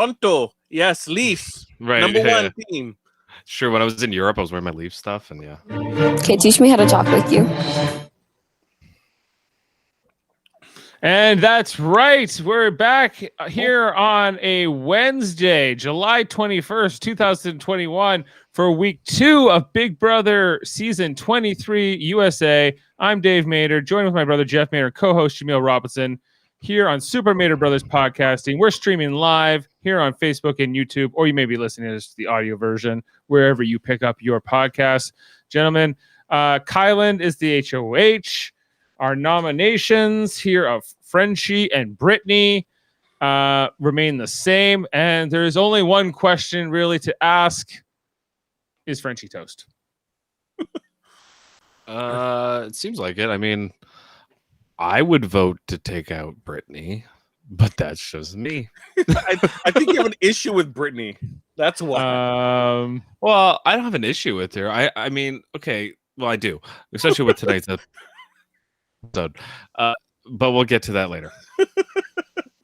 Tonto. Yes, Leafs. Right. Number one team. Sure. When I was in Europe, I was wearing my Leaf stuff, and yeah. Okay, teach me how to talk with you. And that's right. We're back here on a Wednesday, July 21st, 2021, for week 2 of Big Brother Season 23 USA. I'm Dave Mader, joined with my brother Jeff Mader, co-host Jaemeel Robinson, here on Super Mader Brothers Podcasting. We're streaming live here on Facebook and YouTube, or you may be listening to the audio version, wherever you pick up your podcasts. Gentlemen, Kyland is the HOH. Our nominations here of Frenchie and Brittany remain the same. And there's only one question really to ask. Is Frenchie toast? It seems like it. I mean, I would vote to take out Brittany, but that's just me. I think you have an issue with Brittany. That's why. Well, I don't have an issue with her. I mean, okay. Well, I do, especially with tonight's episode. But we'll get to that later.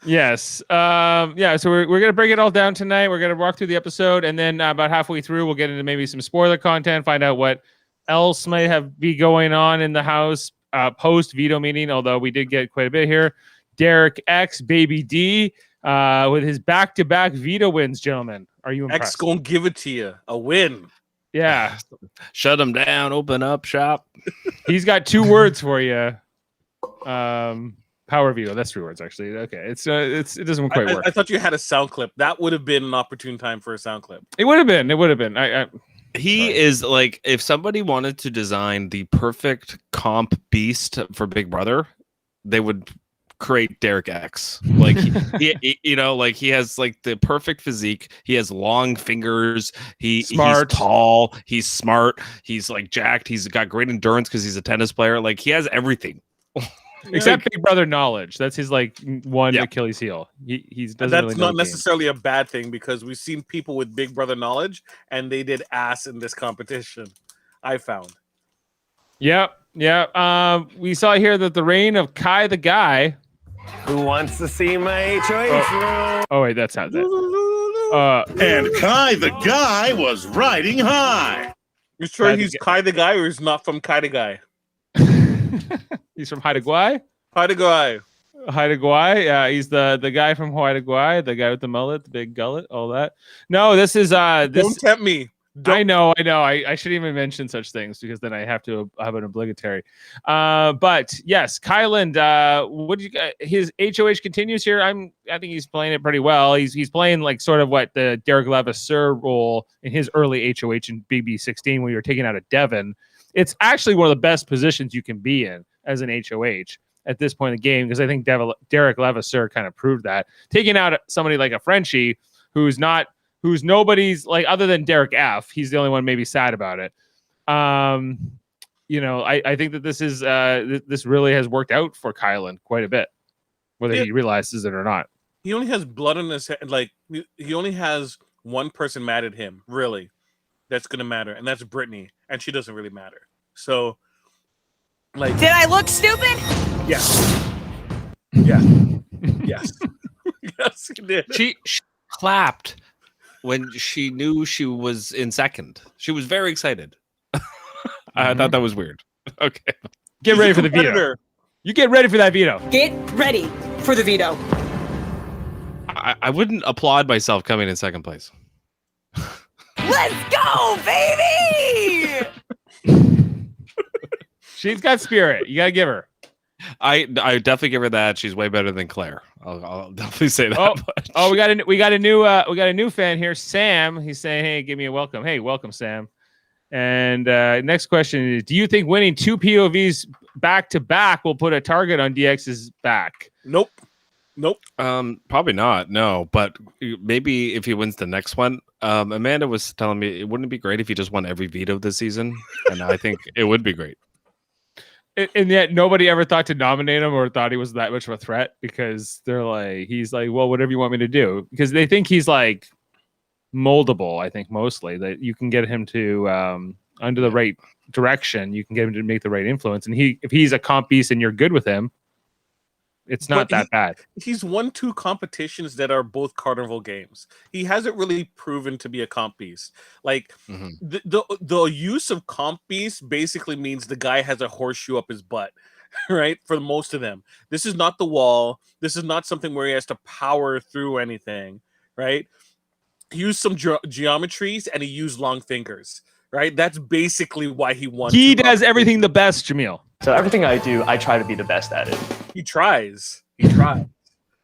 Yes. Yeah. So we're gonna break it all down tonight. We're gonna walk through the episode, and then about halfway through, we'll get into maybe some spoiler content, find out what else might be going on in the house post veto meeting. Although we did get quite a bit here. Derek X, Baby D, with his back-to-back veto wins, gentlemen. Are you impressed? X gonna give it to you, a win. Yeah. Shut him down. Open up shop. He's got 2 words for you. Power of Veto. That's 3 words, actually. Okay, it doesn't quite work. I thought you had a sound clip. That would have been an opportune time for a sound clip. It would have been. He is like, if somebody wanted to design the perfect comp beast for Big Brother, they would create Derek X. Like he you know, like he has like the perfect physique. He has long fingers. He's tall. He's smart. He's like jacked. He's got great endurance because he's a tennis player. Like he has everything. Except Big Brother knowledge. That's his like one Achilles heel. He's doesn't. That's really not necessarily a bad thing because we've seen people with Big Brother knowledge and they did ass in this competition. I found. Yep. We saw here that the reign of Kai the Guy. Who wants to see my HOH? Oh wait, that's not that. And Kai the Guy was riding high. You sure he's Kai the Guy or he's not from Kai the Guy? He's from Haida Gwaii? Haida Gwaii. Yeah, he's the guy from Haida Gwaii, the guy with the mullet, the big gullet, all that. No, this is Don't tempt me. I know. I shouldn't even mention such things because then I have to have an obligatory. But yes, Kyland, what did you? His HOH continues here. I think he's playing it pretty well. He's playing like sort of what the Derek Levasseur role in his early HOH in BB16 when you were taking out a Devon. It's actually one of the best positions you can be in as an HOH at this point in the game because I think Derek Levasseur kind of proved that. Taking out somebody like a Frenchie who's nobody's like other than Derek F. He's the only one maybe sad about it. You know, I think that this is this really has worked out for Kyland quite a bit, whether he realizes it or not. He only has blood on his head. Like he only has one person mad at him, really. That's gonna matter, and that's Brittany, and she doesn't really matter. So, like, did I look stupid? Yes. Yeah. Yes. Yes, he did. She clapped when she knew she was in second. She was very excited. I thought that was weird. Okay. Get ready for the veto. You get ready for that veto. Get ready for the veto. I wouldn't applaud myself coming in second place. Let's go, baby! She's got spirit. You gotta give her. I definitely give her that. She's way better than Claire. I'll definitely say that. Oh, we got a new fan here, Sam. He's saying, "Hey, give me a welcome." Hey, welcome, Sam. And next question is: do you think winning 2 POVs back to back will put a target on DX's back? Nope. Probably not. No, but maybe if he wins the next one. Amanda was telling me it wouldn't be great if he just won every veto this season, and I think it would be great. And yet nobody ever thought to nominate him or thought he was that much of a threat because he's like, well, whatever you want me to do, because they think he's like moldable. I think mostly that you can get him to under the right direction, you can get him to make the right influence, and if he's a comp beast and you're good with him. It's not that bad. He's won 2 competitions that are both carnival games. He hasn't really proven to be a comp beast. Like the use of comp beast basically means the guy has a horseshoe up his butt, right? For most of them, this is not the wall. This is not something where he has to power through anything, right? He used some geometries and he used long fingers, right? That's basically why he won. He does everything the best, Jaemeel. So everything I do, I try to be the best at it. He tries. He tries.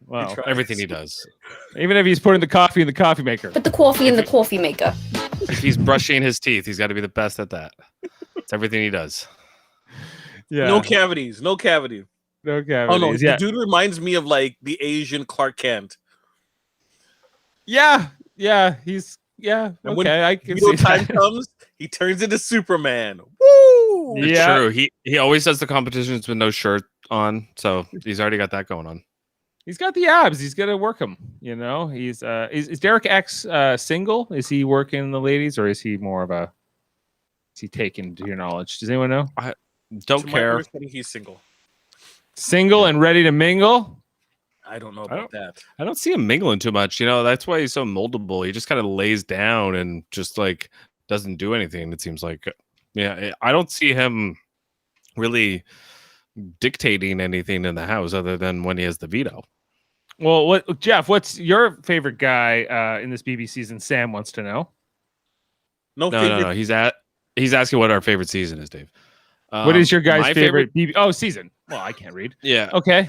Wow. He tries. Everything he does. Even if he's putting the coffee in the coffee maker. Put the coffee in the coffee maker. If he's brushing his teeth, he's got to be the best at that. It's everything he does. Yeah. No cavities. No cavity. No cavities. Oh no, yeah. the dude reminds me of like the Asian Clark Kent. Yeah. He's And okay. when I can video see time that. comes, he turns into Superman. Woo! It's Yeah. true. He always does the competitions with no shirt on, so he's already got that going on. He's got the abs. He's gonna work them. You know. He's is Derek X single? Is he working the ladies, or is he more of a? Is he taken to your knowledge? Does anyone know? Don't To my care. understanding, he's single. Single and ready to mingle. I don't know about that. I don't see him mingling too much. You know, that's why he's so moldable. He just kind of lays down and just like doesn't do anything. It seems like, yeah, I don't see him really dictating anything in the house other than when he has the veto. Well, Jeff? What's your favorite guy in this BB season? Sam wants to know. No, No. He's asking what our favorite season is, Dave. What is your guys' my favorite BB? Oh, season. Well, I can't read. Yeah. Okay.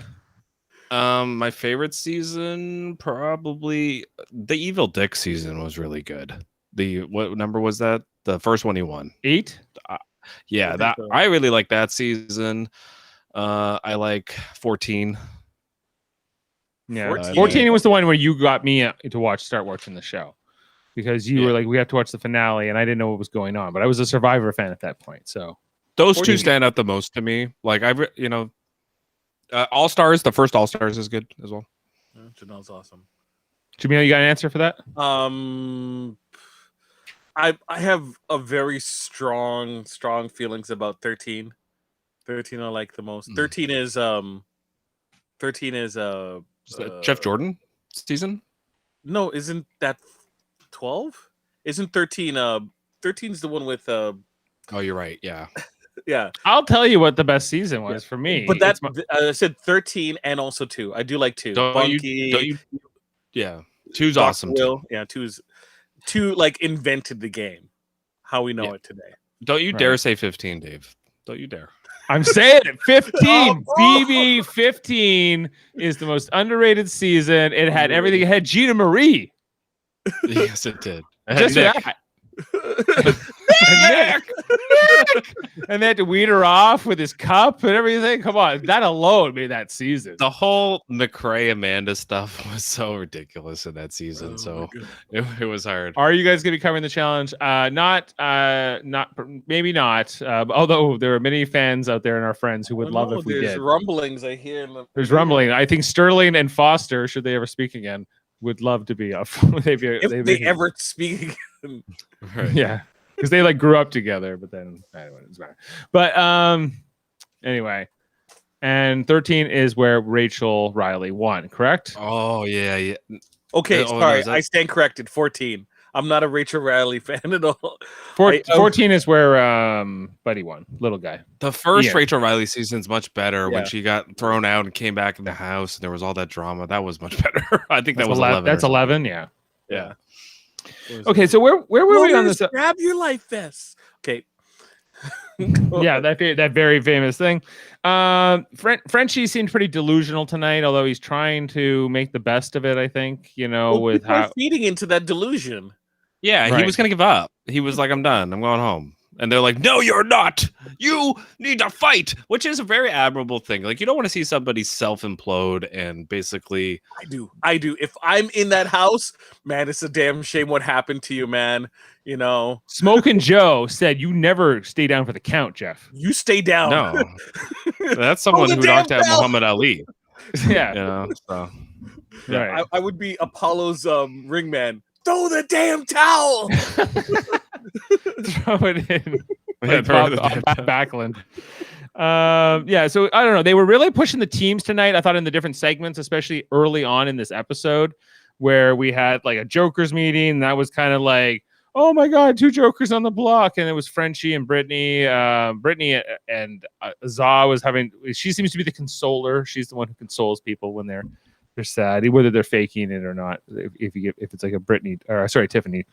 My favorite season, probably the Evil Dick season was really good. What number was that? The first one he won. 8. Yeah, think so. I really like that season. I like 14. Yeah. 14. 14 was the one where you got me to start watching the show because you were like, we have to watch the finale, and I didn't know what was going on, but I was a Survivor fan at that point. So Those 14. two stand out the most to me. Like All Stars. The first All Stars is good as well. Janelle's awesome. Jaemeel, you got an answer for that? I have a very strong feelings about 13. 13 I like the most. 13 is Is that Jeff Jordan season? no, isn't that 12? Isn't 13 13's the one with Oh, you're right. Yeah. yeah. I'll tell you what the best season was for me. But that It's I said 13 and also 2. I do like 2. Don't you? Bunky, Yeah. Two's Dr. awesome. Will. Yeah, 2 like invented the game. How we know it today. Don't you Right. dare say 15, Dave. Don't you dare. I'm saying it. 15. BB 15 is the most underrated season. It had everything. It had Gina Marie. Yes, it did. Just Nick. that. And they had to weed her off with his cup and everything. Come on, that alone made that season. The whole McRae Amanda stuff was so ridiculous in that season. So it was hard. Are you guys going to be covering the challenge? Maybe not. Although there are many fans out there and our friends who would love if we There's did. rumblings I hear. There's rumbling. I think Sterling and Foster, should they ever speak again, would love to be up. If they ever speak. Right. Yeah, because they like grew up together, but then anyway, it doesn't matter. But anyway, and 13 is where Rachel Riley won, correct? Oh yeah. Okay, Oh, no, sorry, is that- I stand corrected. 14. I'm not a Rachel Riley fan at all. 14 is where Buddy won, little guy. The first Yeah. Rachel Riley season's much better Yeah. when she got thrown out and came back in the house and there was all that drama. That was much better. I think that was 11. That's 11. Yeah. Yeah. Okay, so where were we on this? Grab your life vest. Okay. Yeah, that very famous thing. Frenchie seemed pretty delusional tonight, although he's trying to make the best of it. I think with people are how feeding into that delusion. Yeah, Right. he was going to give up. He was like, I'm done. I'm going home. And they're like, no, you're not. You need to fight, which is a very admirable thing. Like, you don't want to see somebody self-implode and basically... I do. If I'm in that house, man, it's a damn shame what happened to you, man. You know, Smoking Joe said, "You never stay down for the count, Jeff." you stay down. No. That's someone the who damn knocked out bell. Muhammad Ali. Yeah, You know, so... right. I would be Apollo's ring man. Throw the damn towel. Throw it in. Yeah, Like throw Bob it in. Backlund. Yeah, so I don't know. They were really pushing the teams tonight. I thought in the different segments, especially early on in this episode, where we had like a Jokers meeting. And that was kind of like, oh my God, 2 Jokers on the block, and it was Frenchie and Brittany. Brittany and Za was having. She seems to be the consoler. She's the one who consoles people when they're sad, whether they're faking it or not. If it's like a Brittany or sorry Tiffany.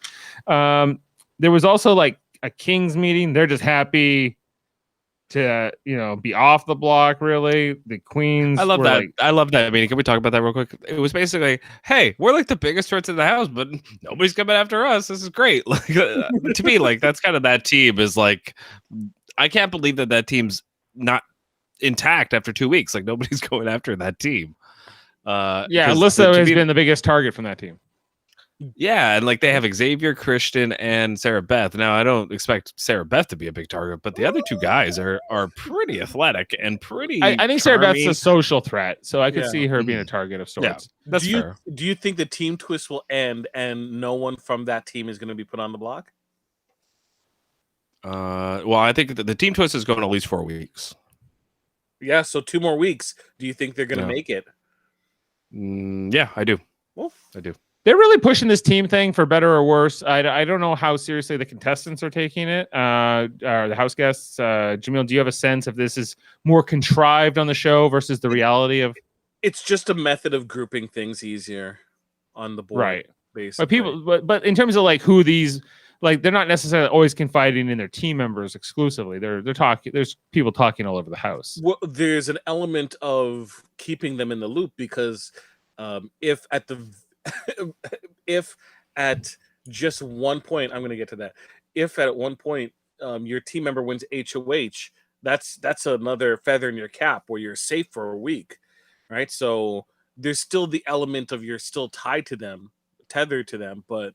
There was also like a Kings meeting. They're just happy to be off the block. Really, the Queens. I love that. I love that. I mean, can we talk about that real quick? It was basically, hey, we're like the biggest threats in the house, but nobody's coming after us. This is great. Like to me, like that's kind of that team is like. I can't believe that team's not intact after 2 weeks. Like nobody's going after that team. Alyssa has been the biggest target from that team. Yeah, and like they have Xavier, Christian, and Sarah Beth. Now I don't expect Sarah Beth to be a big target, but the other 2 guys are pretty athletic and pretty. I think Sarah Beth's a social threat, so I could see her being a target of sorts. Yeah, that's fair. Do you think the team twist will end and no one from that team is going to be put on the block? Well, I think the team twist is going at least 4 weeks. Yeah, so 2 more weeks. Do you think they're going to make it? Yeah, I do. Well, I do. They're really pushing this team thing for better or worse. I don't know how seriously the contestants are taking it, or the house guests. Jaemeel, do you have a sense if this is more contrived on the show versus the reality of? It's just a method of grouping things easier on the board, right? Basically. But in terms of like who these, like they're not necessarily always confiding in their team members exclusively. They're talking. There's people talking all over the house. Well, there's an element of keeping them in the loop because if at just one point, I'm going to get to that. If at one point your team member wins HOH, that's another feather in your cap where you're safe for a week, right? So there's still the element of you're still tied to them, tethered to them, but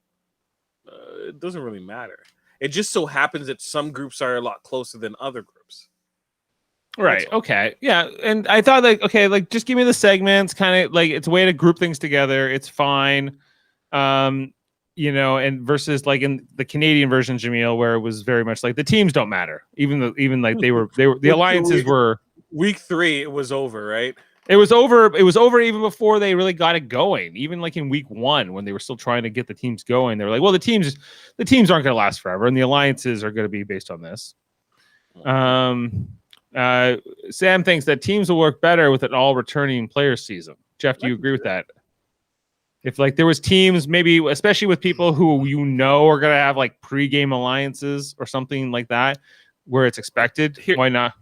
it doesn't really matter. It just so happens that some groups are a lot closer than other groups. Right. Okay. Yeah. And I thought like just give me the segments, kind of like it's a way to group things together. It's fine. And versus like in the Canadian version, Jaemeel, where it was very much like the teams don't matter. Even like they were the alliances were week 3, it was over, right? It was over. It was over even before they really got it going. Even like in week 1, when they were still trying to get the teams going, they were like, well, the teams aren't going to last forever. And the alliances are going to be based on this. Sam thinks that teams will work better with an all returning player season. Jeff, do you agree with that? If like there was teams, maybe especially with people who are going to have like pre-game alliances or something like that, where it's expected, why not?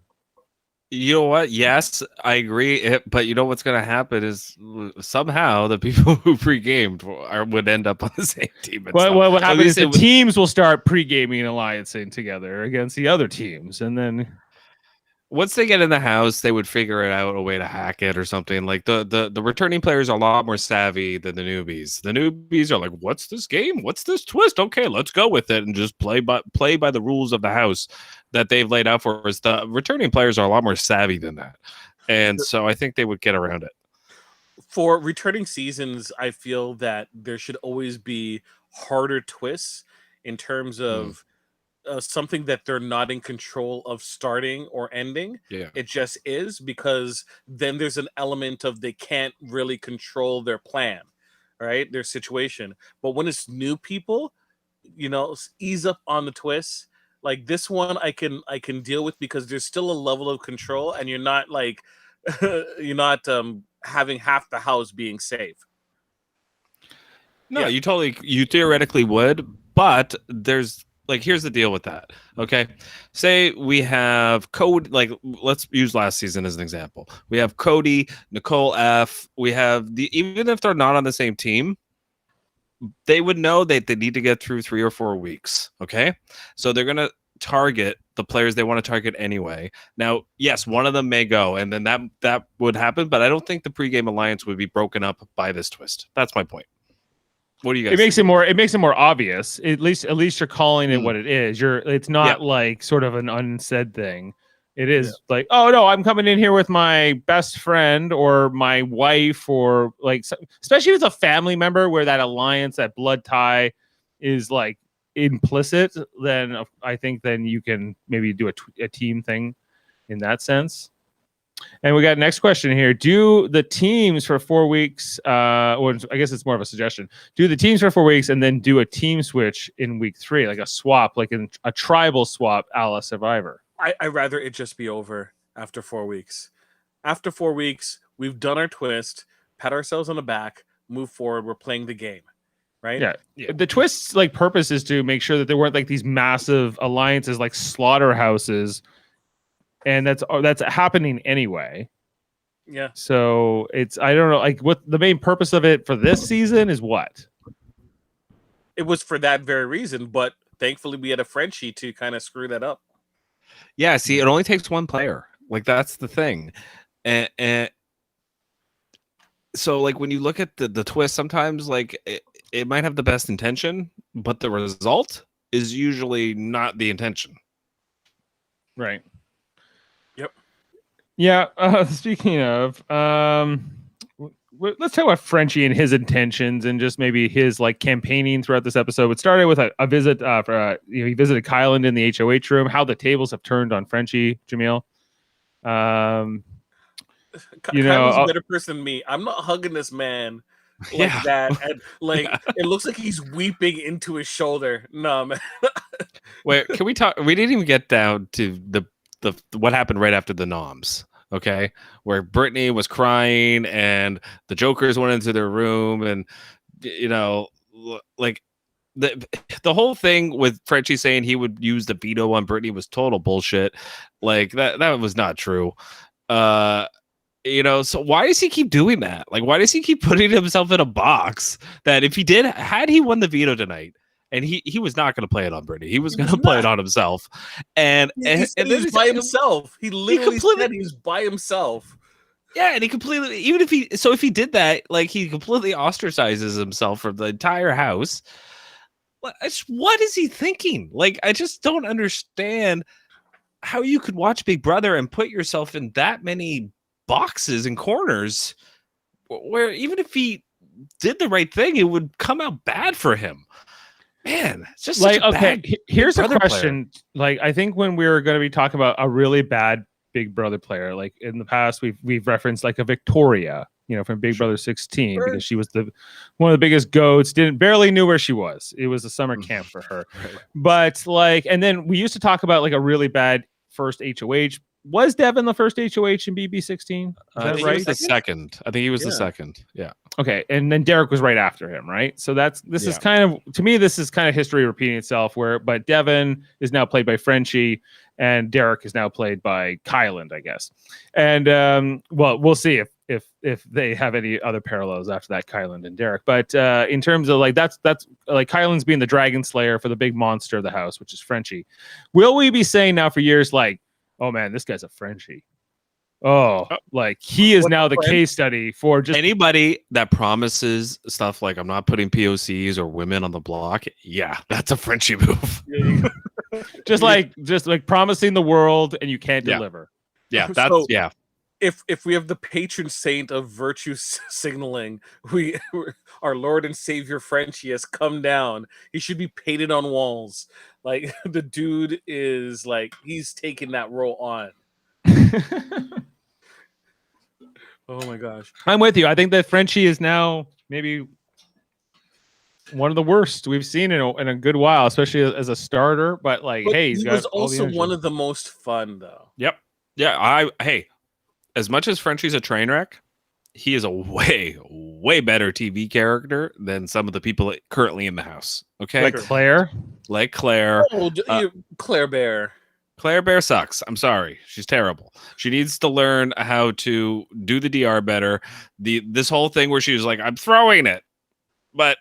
You know what? Yes, I agree. But you know what's going to happen is somehow the people who pre-gamed would end up on the same team. Well, what happens is the teams will start pre-gaming and alliancing together against the other teams, and then once they get in the house, they would figure out a way to hack it or something. Like the returning players are a lot more savvy than the newbies. The newbies are like, "What's this game? What's this twist? Okay, let's go with it and just play by the rules of the house that they've laid out for us." The returning players are a lot more savvy than that, and so I think they would get around it. For returning seasons, I feel that there should always be harder twists in terms of. Something that they're not in control of starting or ending. Yeah. It just is, because then there's an element of they can't really control their plan, right? Their situation. But when it's new people, ease up on the twists. Like this one I can deal with because there's still a level of control and you're not like having half the house being safe. No, you theoretically would, but there's here's the deal with that. Okay. Say we have Cody, let's use last season as an example. We have Cody, Nicole F. We have even if they're not on the same team, they would know that they need to get through 3 or 4 weeks. Okay. So they're going to target the players they want to target anyway. Now, yes, one of them may go, and then that would happen, but I don't think the pregame alliance would be broken up by this twist. That's my point. What do you guys? It makes it more obvious. At least you're calling it what it is. It's not like sort of an unsaid thing. It is like, oh no, I'm coming in here with my best friend or my wife, or like, especially if it's a family member where that alliance, that blood tie is like implicit. Then I think then you can maybe do a team thing in that sense. And we got next question here. Do the teams for 4 weeks, or I guess it's more of a suggestion. Do the teams for 4 weeks and then do a team switch in week 3, like a swap, like in a tribal swap a la Survivor? I'd rather it just be over after 4 weeks. After 4 weeks, we've done our twist, pat ourselves on the back, move forward. We're playing the game, right? Yeah. The twist's like purpose is to make sure that there weren't like these massive alliances like slaughterhouses, and that's happening anyway. Yeah. So it's, I don't know, like what the main purpose of it for this season is. What? It was for that very reason, but thankfully we had a Frenchie to kind of screw that up. Yeah, see, it only takes one player. Like, that's the thing. And so, like, when you look at the twist, sometimes, like, it might have the best intention, but the result is usually not the intention. Right. Yep. Yeah. Speaking of, let's talk about Frenchie and his intentions and just maybe his like campaigning throughout this episode. It started with a visit. He visited Kyland in the HOH room. How the tables have turned on Frenchie, Jaemeel. Kyle's a better person than me. I'm not hugging this man like that, and like it looks like he's weeping into his shoulder. No, man. Wait, can we talk? We didn't even get down to the what happened right after the noms. Okay, where Brittany was crying and the Jokers went into their room, and like the whole thing with Frenchie saying he would use the veto on Brittany was total bullshit. Like that was not true. So why does he keep doing that? Like, why does he keep putting himself in a box that if had he won the veto tonight, and he was not going to play it on Brittany, he was going to play it on himself, and he's by himself. He literally said he was by himself. Yeah, and he completely, even if he did that, like, he completely ostracizes himself from the entire house. What is he thinking? Like, I just don't understand how you could watch Big Brother and put yourself in that many boxes and corners where even if he did the right thing, it would come out bad for him. Man, it's just like, okay. Here's a question. Like, I think when we were going to be talking about a really bad Big Brother player, like in the past, we've referenced like a Victoria, from Big Brother 16, because she was one of the biggest goats. Barely knew where she was. It was a summer camp for her. But like, and then we used to talk about like a really bad first HOH. Was Devin the first HOH in BB16? Is that right? He was the second. I think he was the second. Yeah. Okay, and then Derek was right after him, right? So this is kind of, to me, this is kind of history repeating itself. But Devin is now played by Frenchie, and Derek is now played by Kyland, I guess. And well, we'll see if they have any other parallels after that, Kyland and Derek. But in terms of like that's like Kyland's being the dragon slayer for the big monster of the house, which is Frenchie. Will we be saying now for years like, oh man, this guy's a Frenchie? Oh, like he is now the case study for just anybody that promises stuff like I'm not putting POCs or women on the block. Yeah, that's a Frenchie move. just like promising the world and you can't deliver. Yeah, that's If we have the patron saint of virtue signaling, our Lord and Savior Frenchie has come down. He should be painted on walls. Like, the dude is like, he's taking that role on. Oh my gosh. I'm with you. I think that Frenchie is now maybe one of the worst we've seen in a good while, especially as a starter. But like, hey, he was also one of the most fun, though. Yep. Yeah. As much as Frenchie's a train wreck, he is a way, way better TV character than some of the people currently in the house. Okay. Like Claire. Oh, Claire Bear. Claire Bear sucks. I'm sorry. She's terrible. She needs to learn how to do the DR better. This whole thing where she was like, I'm throwing it, but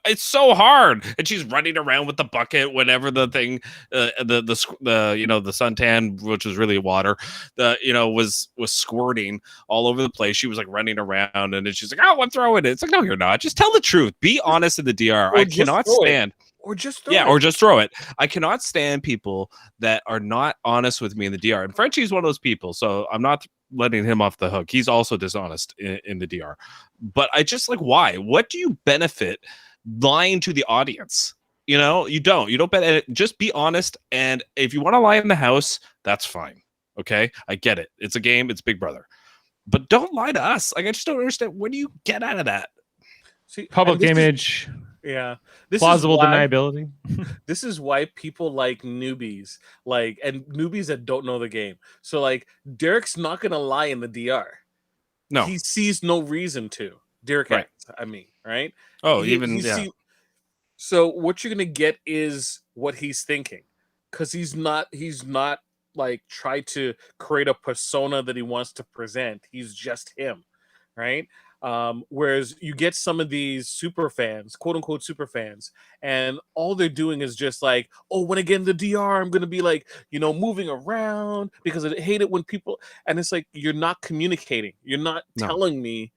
it's so hard, and she's running around with the bucket whenever the thing, the suntan, which was really water, was squirting all over the place. She was like running around, and then she's like, "Oh, I'm throwing it." It's like, no, you're not. Just tell the truth. Be honest in the DR. I cannot stand. Or just throw it. Or just throw it. I cannot stand people that are not honest with me in the DR. And Frenchie's one of those people, so I'm not letting him off the hook. He's also dishonest in the DR. But I just like, why? What do you benefit lying to the audience? You don't benefit. Just be honest. And if you want to lie in the house, that's fine. Okay, I get it. It's a game. It's Big Brother, but don't lie to us. Like I just don't understand. What do you get out of that? See, Public image, this plausible is why, deniability. This is why people like newbies, and newbies that don't know the game. So like Derek's not gonna lie in the DR. No, He sees no reason to. Derek Right. X, I mean, right? Oh, So what you're gonna get is what he's thinking, because he's not like tried to create a persona that he wants to present. He's just him, right? Whereas you get some of these super fans, quote unquote super fans, and all they're doing is just like, oh, when I get in the DR, I'm gonna be like, moving around because I hate it when people, and it's like you're not communicating, you're not No. telling me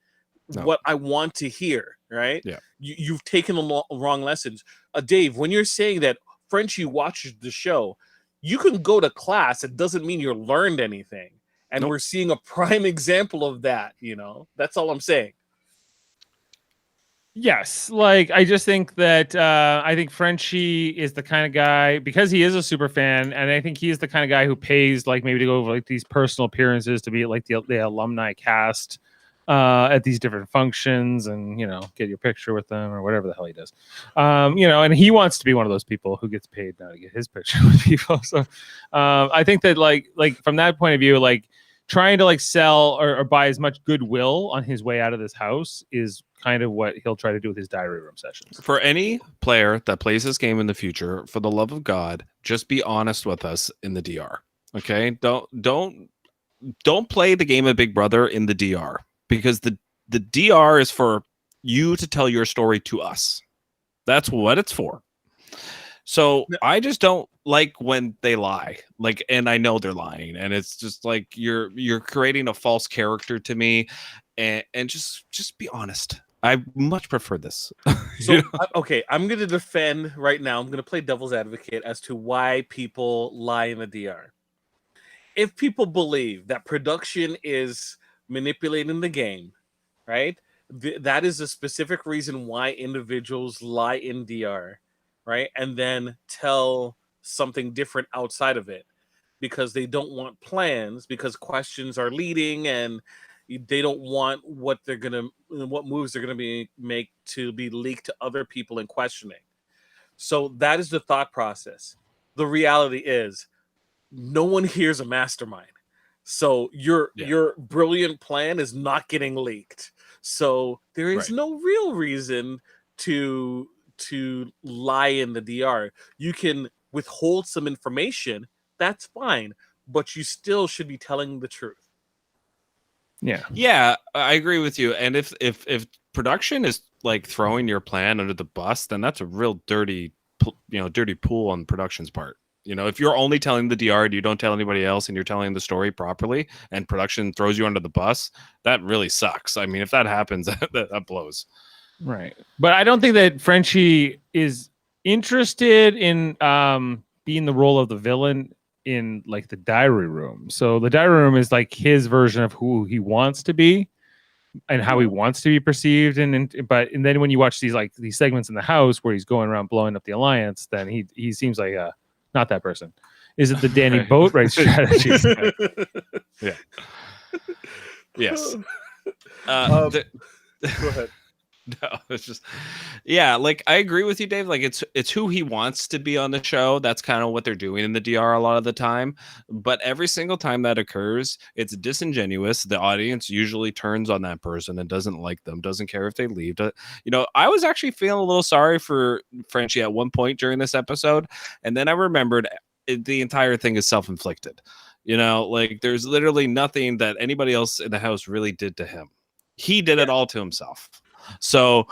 No. what I want to hear, right? Yeah. You've taken the wrong lessons. Dave, when you're saying that Frenchie watches the show, you can go to class. It doesn't mean you learned anything. And Nope. we're seeing a prime example of that, That's all I'm saying. Yes, like I just think that I think Frenchie is the kind of guy, because he is a super fan, and I think he's the kind of guy who pays like maybe to go over like these personal appearances to be at, like the alumni cast at these different functions, and get your picture with them or whatever the hell he does. And he wants to be one of those people who gets paid now to get his picture with people. So I think that like from that point of view, like trying to like sell or buy as much goodwill on his way out of this house is kind of what he'll try to do with his diary room sessions. For any player that plays this game in the future, for the love of God, just be honest with us in the DR. Okay, don't play the game of Big Brother in the DR, because the DR is for you to tell your story to us. That's what it's for. So I just don't like when they lie, and I know they're lying, and it's just like you're creating a false character to me, and just be honest. I much prefer this. So okay, I'm going to defend right now. I'm going to play devil's advocate as to why people lie in the DR. If people believe that production is manipulating the game, right? That is a specific reason why individuals lie in DR, right? And then tell something different outside of it, because they don't want plans, because questions are leading, and they don't want what moves they're gonna make to be leaked to other people and questioning. So that is the thought process. The reality is, no one here is a mastermind. So your brilliant plan is not getting leaked. So there is no real reason to lie in the DR. You can withhold some information, that's fine, but you still should be telling the truth. Yeah, I agree with you. And if production is like throwing your plan under the bus, then that's a real dirty pool on production's part. If you're only telling the DR and you don't tell anybody else, and you're telling the story properly, and production throws you under the bus, that really sucks. I mean, if that happens, that blows. Right. But I don't think that Frenchie is interested in being the role of the villain in like the diary room. So the diary room is like his version of who he wants to be and how he wants to be perceived. And then when you watch these segments in the house where he's going around blowing up the alliance, then he seems like not that person. Is it the Danny Boatwright strategy? Yeah. Yes. Go ahead. No, it's just, like I agree with you, Dave. Like it's who he wants to be on the show. That's kind of what they're doing in the DR a lot of the time. But every single time that occurs, it's disingenuous. The audience usually turns on that person and doesn't like them, doesn't care if they leave. I was actually feeling a little sorry for Frenchie at one point during this episode, and then I remembered the entire thing is self-inflicted. There's literally nothing that anybody else in the house really did to him. He did it all to himself. So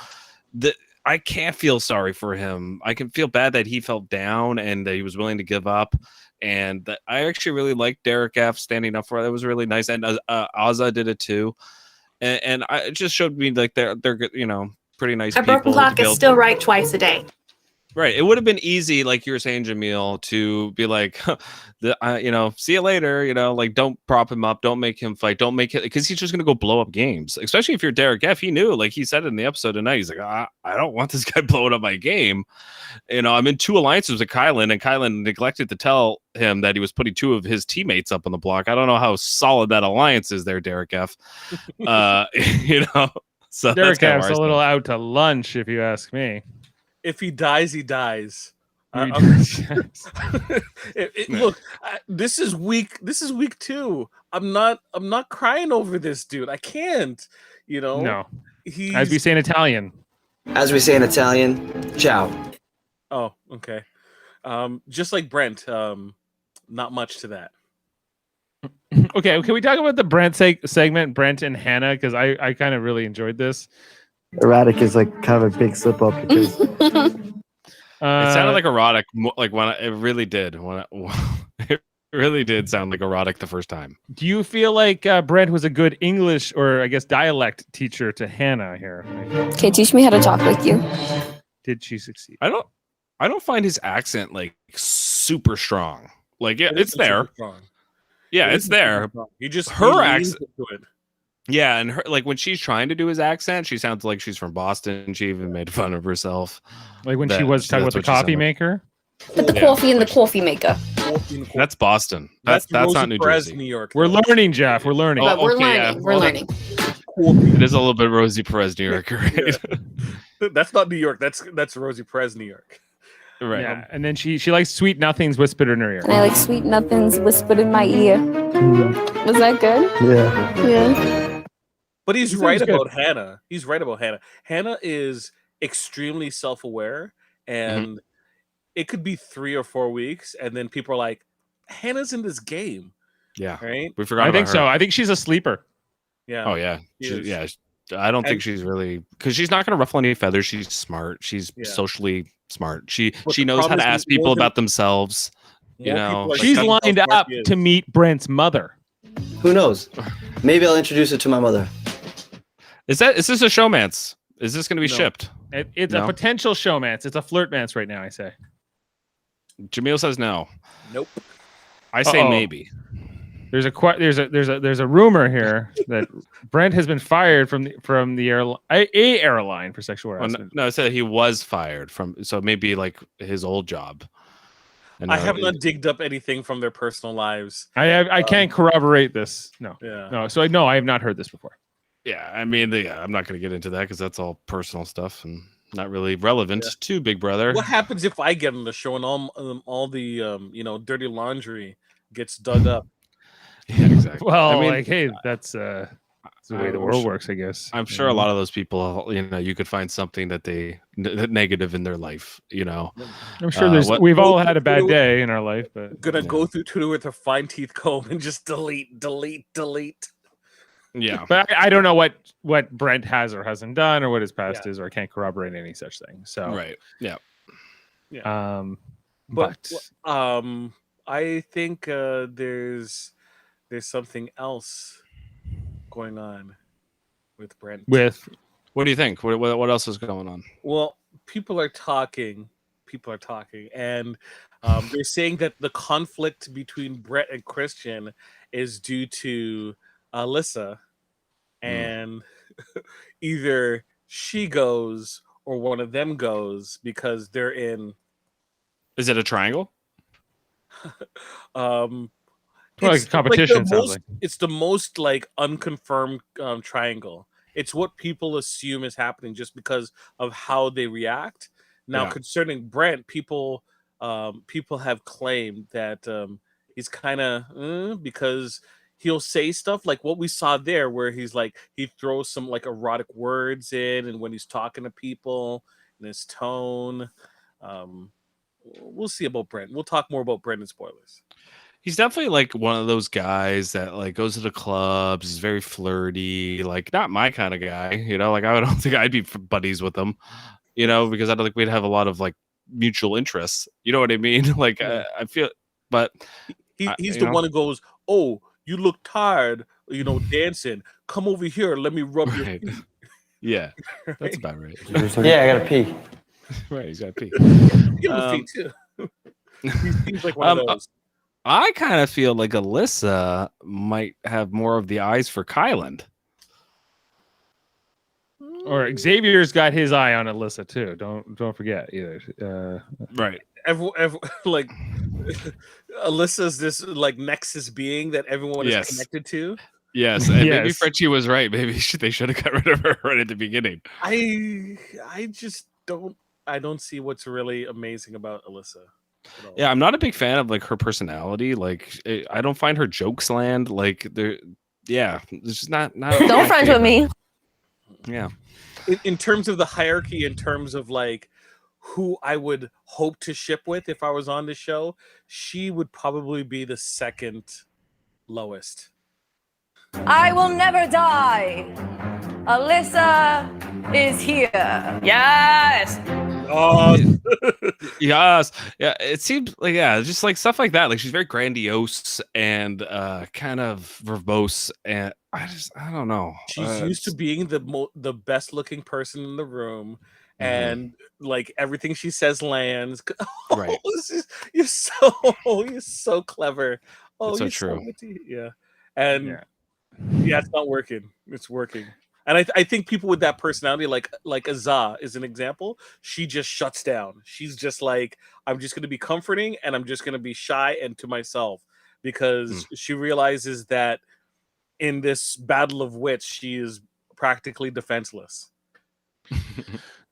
I can't feel sorry for him. I can feel bad that he felt down and that he was willing to give up. And that I actually really liked Derek F standing up for it. That was really nice. And Azza did it too. And it just showed me like they're pretty nice A people. broken clock is still right twice a day. Right. It would have been easy, like you were saying, Jaemeel, to be like, see you later. Like don't prop him up, don't make him fight, don't make it, because he's just gonna go blow up games. Especially if you're Derek F. He knew, like he said in the episode tonight, he's like, I don't want this guy blowing up my game. I'm in 2 alliances with Kylan, and Kylan neglected to tell him that he was putting 2 of his teammates up on the block. I don't know how solid that alliance is there, Derek F. So Derek F's a little out to lunch, if you ask me. If he dies, he dies. Look, this is week 2. I'm not crying over this dude. I can't. No. As we say in Italian. Ciao. Oh, okay. Just like Brent. Not much to that. Okay, can we talk about the Brent segment, Brent and Hannah? Because I kind of really enjoyed this. Erratic is like kind of a big slip up because it sounded like erotic, like it really did. It really did sound like erotic the first time. Do you feel like Brent was a good English or I guess dialect teacher to Hannah here? Okay, teach me how to talk like you. Did she succeed? I don't find his accent like super strong. Like it's there. Yeah, it's there. You just her accent. Yeah, and her, like when she's trying to do his accent, she sounds like she's from Boston. She even made fun of herself. Like when she was talking about the coffee maker. But the coffee in the coffee maker. That's Boston. That's not New Jersey. New York. We're learning, Jeff. We're learning. But we're learning. We're learning. It is a little bit Rosie Perez, New York, right? Yeah. That's not New York. That's Rosie Perez, New York. Right. Yeah. And then she likes sweet nothings whispered in her ear. And I like sweet nothings whispered in my ear. Was that good? yeah. Yeah. But he's right about Hannah. He's right about Hannah. Hannah is extremely self-aware, and it could be 3 or 4 weeks, and then people are like, Hannah's in this game. Yeah. Right? We forgot about think her. so. I think she's a sleeper. Yeah. Oh, yeah. I don't think she's really, because she's not going to ruffle any feathers. She's smart. She's socially smart. She knows how to ask people about themselves. She's lined up to meet Brent's mother. Who knows? Maybe I'll introduce her to my mother. Is this a showmance? Is this going to be shipped? It's a potential showmance. It's a flirtmance right now, I say. Jameel says no. Nope. I say maybe. There's a rumor here that Brent has been fired from the airline for sexual harassment. No, it said he was fired from, so maybe like his old job. And I have not digged up anything from their personal lives. I can't corroborate this. No. Yeah. No. So I have not heard this before. Yeah, I mean, I'm not going to get into that because that's all personal stuff and not really relevant to Big Brother. What happens if I get on the show and all the dirty laundry gets dug up? Yeah, exactly. Well, I mean, like, hey, that's the way the world works, I guess. I'm sure a lot of those people, you could find something that negative in their life. I'm sure we've all had a bad day in our life, but gonna go through Twitter with a fine teeth comb and just delete. Yeah, but I don't know what Brent has or hasn't done, or what his past is, or I can't corroborate any such thing. So right, yeah. But I think there's something else going on with Brent. What do you think? What else is going on? Well, people are talking, and they're saying that the conflict between Brett and Christian is due to Alyssa, and either she goes or one of them goes because they're in. Is it a triangle? Like competition. It's the most like unconfirmed triangle. It's what people assume is happening just because of how they react. Now, concerning Brent, people have claimed that he's kind of because he'll say stuff like what we saw there, where he's like he throws some like erotic words in, and when he's talking to people, in his tone. We'll see about Brent. We'll talk more about Brent in spoilers. He's definitely like one of those guys that like goes to the clubs, is very flirty, like not my kind of guy, like I don't think I'd be buddies with him, because I don't think we'd have a lot of like mutual interests. You know what I mean? Like I feel, but he's the one who goes, "Oh, you look tired, dancing. Come over here, let me rub your feet." Yeah, that's about right. Yeah, I gotta pee. Right, he's got pee. Give him a pee too. He seems like one of those. I kind of feel like Alyssa might have more of the eyes for Kyland. Or Xavier's got his eye on Alyssa too. Don't forget either. Right. Like Alyssa's this like nexus being that everyone is connected to. Yes, and maybe Frenchie was right. Maybe they should have got rid of her right at the beginning. I just don't. I don't see what's really amazing about Alyssa. Yeah, I'm not a big fan of like her personality. Like, I don't find her jokes land. Like, they're it's just not. Don't friends with me. Yeah. In terms of the hierarchy, in terms of like who I would hope to ship with if I was on the show, she would probably be the second lowest. I will never die. Alyssa is here. Yes. Oh, yes. Yeah. It seems like just like stuff like that. Like she's very grandiose and kind of verbose, and I don't know. She's used to being the best looking person in the room, and like everything she says lands. Right. You're so clever. Oh, it's so you're true. Yeah, and it's not working. It's working. And I think people with that personality, like Azah is an example, she just shuts down. She's just like, I'm just going to be comforting and I'm just going to be shy and to myself, because she realizes that in this battle of wits, she is practically defenseless.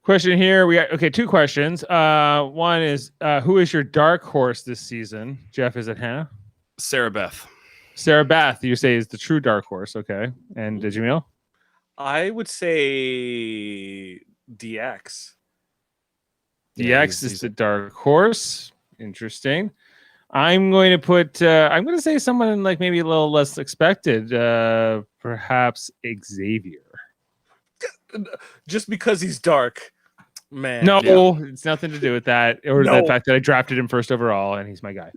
Question here. We got two questions. One is who is your dark horse this season? Jeff, is it Hannah? Sarah Beth. Sarah Beth, you say, is the true dark horse. Okay. And Jaemeel? I would say DX. DX is the dark horse. Interesting. I'm going to put. I'm going to say someone like maybe a little less expected. Perhaps Xavier. Just because he's dark, man. No, it's nothing to do with that, or the fact that I drafted him first overall and he's my guy.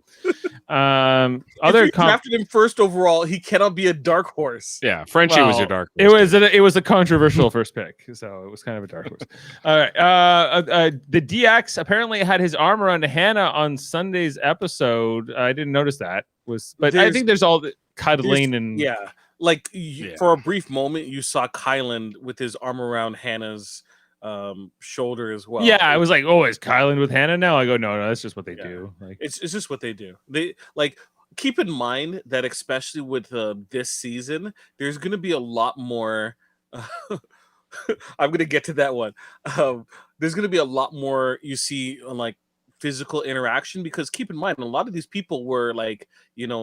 If you drafted him first overall, he cannot be a dark horse. Yeah, Frenchie was your dark horse. It was a controversial first pick, so it was kind of a dark horse. All right, the DX apparently had his arm around Hannah on Sunday's episode. I didn't notice that. But I think there's all the cuddling and for a brief moment you saw Kyland with his arm around Hannah's shoulder as well. Yeah, I was like, oh, is Kyland with Hannah now? I go, no, that's just what they do. Like, it's just what they do. They like keep in mind that especially with this season, there's going to be a lot more. I'm going to get to that one. There's going to be a lot more you see on like physical interaction, because keep in mind a lot of these people were like,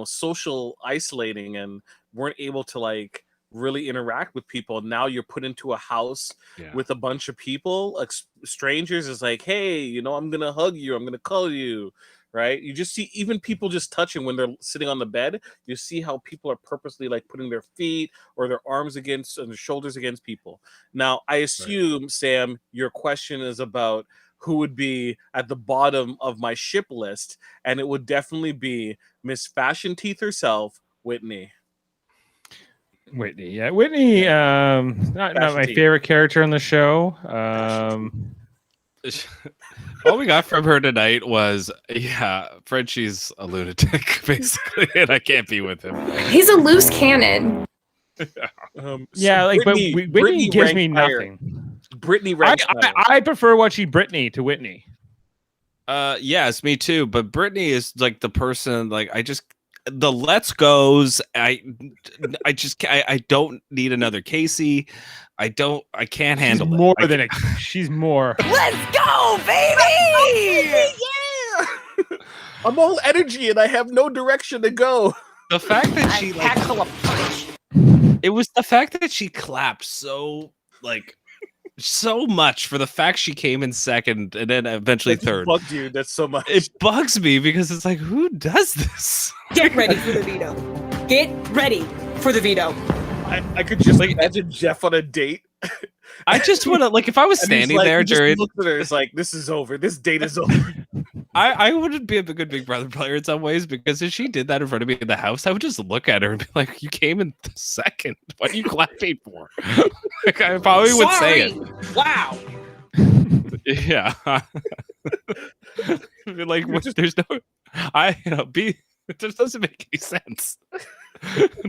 social isolating and weren't able to like really interact with people. Now you're put into a house with a bunch of people, like strangers. Is like, hey, I'm gonna hug you, I'm gonna cuddle you, right? You just see even people just touching when they're sitting on the bed. You see how people are purposely like putting their feet or their arms against and their shoulders against people. Now I assume, Sam, your question is about who would be at the bottom of my ship list, and it would definitely be Miss Fashion Teeth herself, Whitney. Whitney, not my favorite character on the show. All we got from her tonight was, Frenchie's a lunatic, basically, and I can't be with him. He's a loose cannon. Whitney gives me nothing. Brittany ranks I prefer watching Brittany to Whitney. Yes, me too. But Brittany is like the person, like the let's goes. I don't need another Casey. I can't handle it. More than she's more. Let's go, baby! Yeah. I'm all energy and I have no direction to go. The fact that she it was the fact that she clapped so much for the fact she came in second and then eventually third. Bugged you. That's so much. It bugs me because it's like, who does this? Get ready for the veto. Get ready for the veto. I could just imagine Jeff on a date. I just want to if I was standing there during. Looked at her, it's like, this is over. This date is over. I wouldn't be a good Big Brother player in some ways, because if she did that in front of me in the house, I would just look at her and be like, you came in second. What are you clapping for? I probably would say it. Wow. Yeah. Like, there's no, it just doesn't make any sense.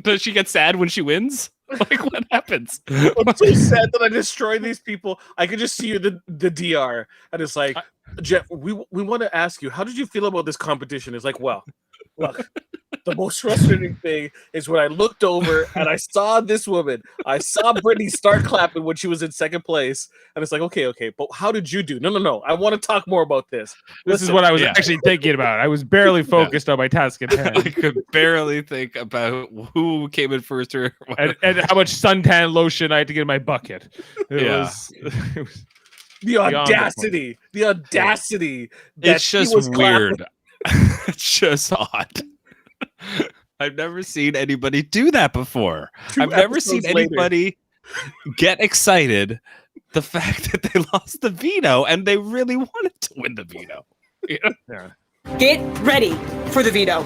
Does she get sad when she wins? Like, what happens? I'm so sad that I destroyed these people. I could just see you the DR, and it's like, Jeff, we want to ask you, how did you feel about this competition? It's like, well, look, the most frustrating thing is when I looked over and I saw this woman. I saw Brittany start clapping when she was in second place, and it's like, okay, but how did you do? No. I want to talk more about this. This is what I was actually thinking about. I was barely focused on my task at hand. I could barely think about who came in first or and how much suntan lotion I had to get in my bucket. It was the audacity. The audacity. It's just weird. It's just odd. I've never seen anybody do that before. I've never seen anybody get excited the fact that they lost the veto and they really wanted to win the veto. Yeah. Get ready for the veto.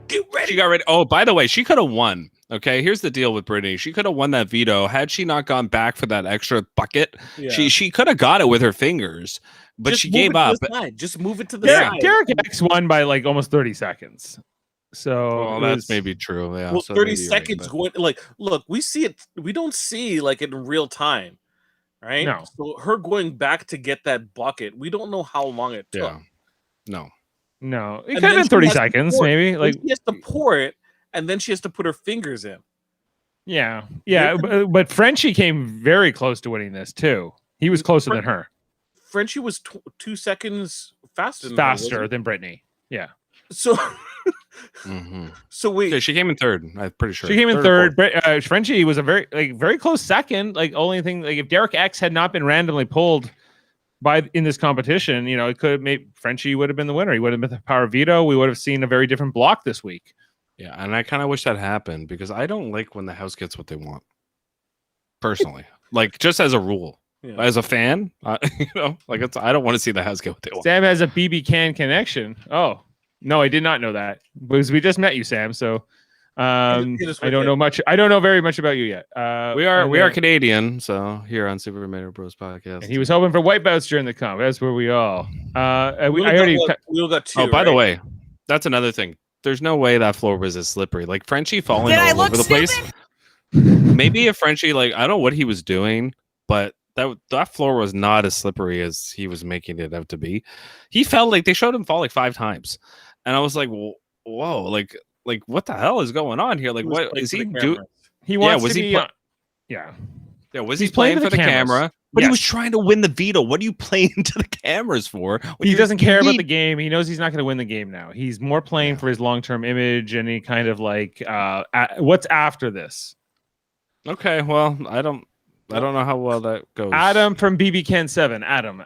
Get ready. She got ready. Oh, by the way, she could have won. Okay, here's the deal with Brittany. She could have won that veto had she not gone back for that extra bucket. Yeah. She could have got it with her fingers, but just she gave up. Just move it to the side. Derek X won by like almost 30 seconds. So that's maybe true. Yeah. Well, so 30 seconds going like, look, we see it. We don't see like in real time, right? No. So her going back to get that bucket, we don't know how long it took. Yeah. No. It could have been 30 seconds, maybe. Like she has to pour it, and then she has to put her fingers in. Yeah. But Frenchie came very close to winning this too. He was closer than her. Frenchie was 2 seconds faster than Brittany. Yeah. So, so wait. Okay, she came in third. I'm pretty sure she came in third. Frenchie was a very close second. Like only thing, like if Derek X had not been randomly pulled in this competition, it could have made Frenchie would have been the winner. He would have been the Power of Veto. We would have seen a very different block this week. Yeah, and I kind of wish that happened because I don't like when the house gets what they want. Personally, like just as a rule. Yeah. As a fan, I don't want to see the house get what they want. Sam has a BB can connection. Oh no, I did not know that because we just met you, Sam. So I don't know much. I don't know very much about you yet. We are Canadian, so here on Super Mario Bros podcast. And he was hoping for wipeouts during the comp. That's where we all. We got two. Oh, by the way, that's another thing. There's no way that floor was as slippery. Like Frenchie falling all over the place. Maybe if Frenchie, I don't know what he was doing, but that floor was not as slippery as he was making it out to be. He felt like they showed him fall 5 times, and I was like, "Whoa! Like what the hell is going on here? Like, what is he doing? He wants to be. Was he playing for the camera? But he was trying to win the veto. What are you playing to the cameras for? He doesn't care about the game. He knows he's not going to win the game now. He's more playing for his long-term image, and he kind of what's after this? Okay, well, I don't know how well that goes. Adam from BB Can 7. Adam.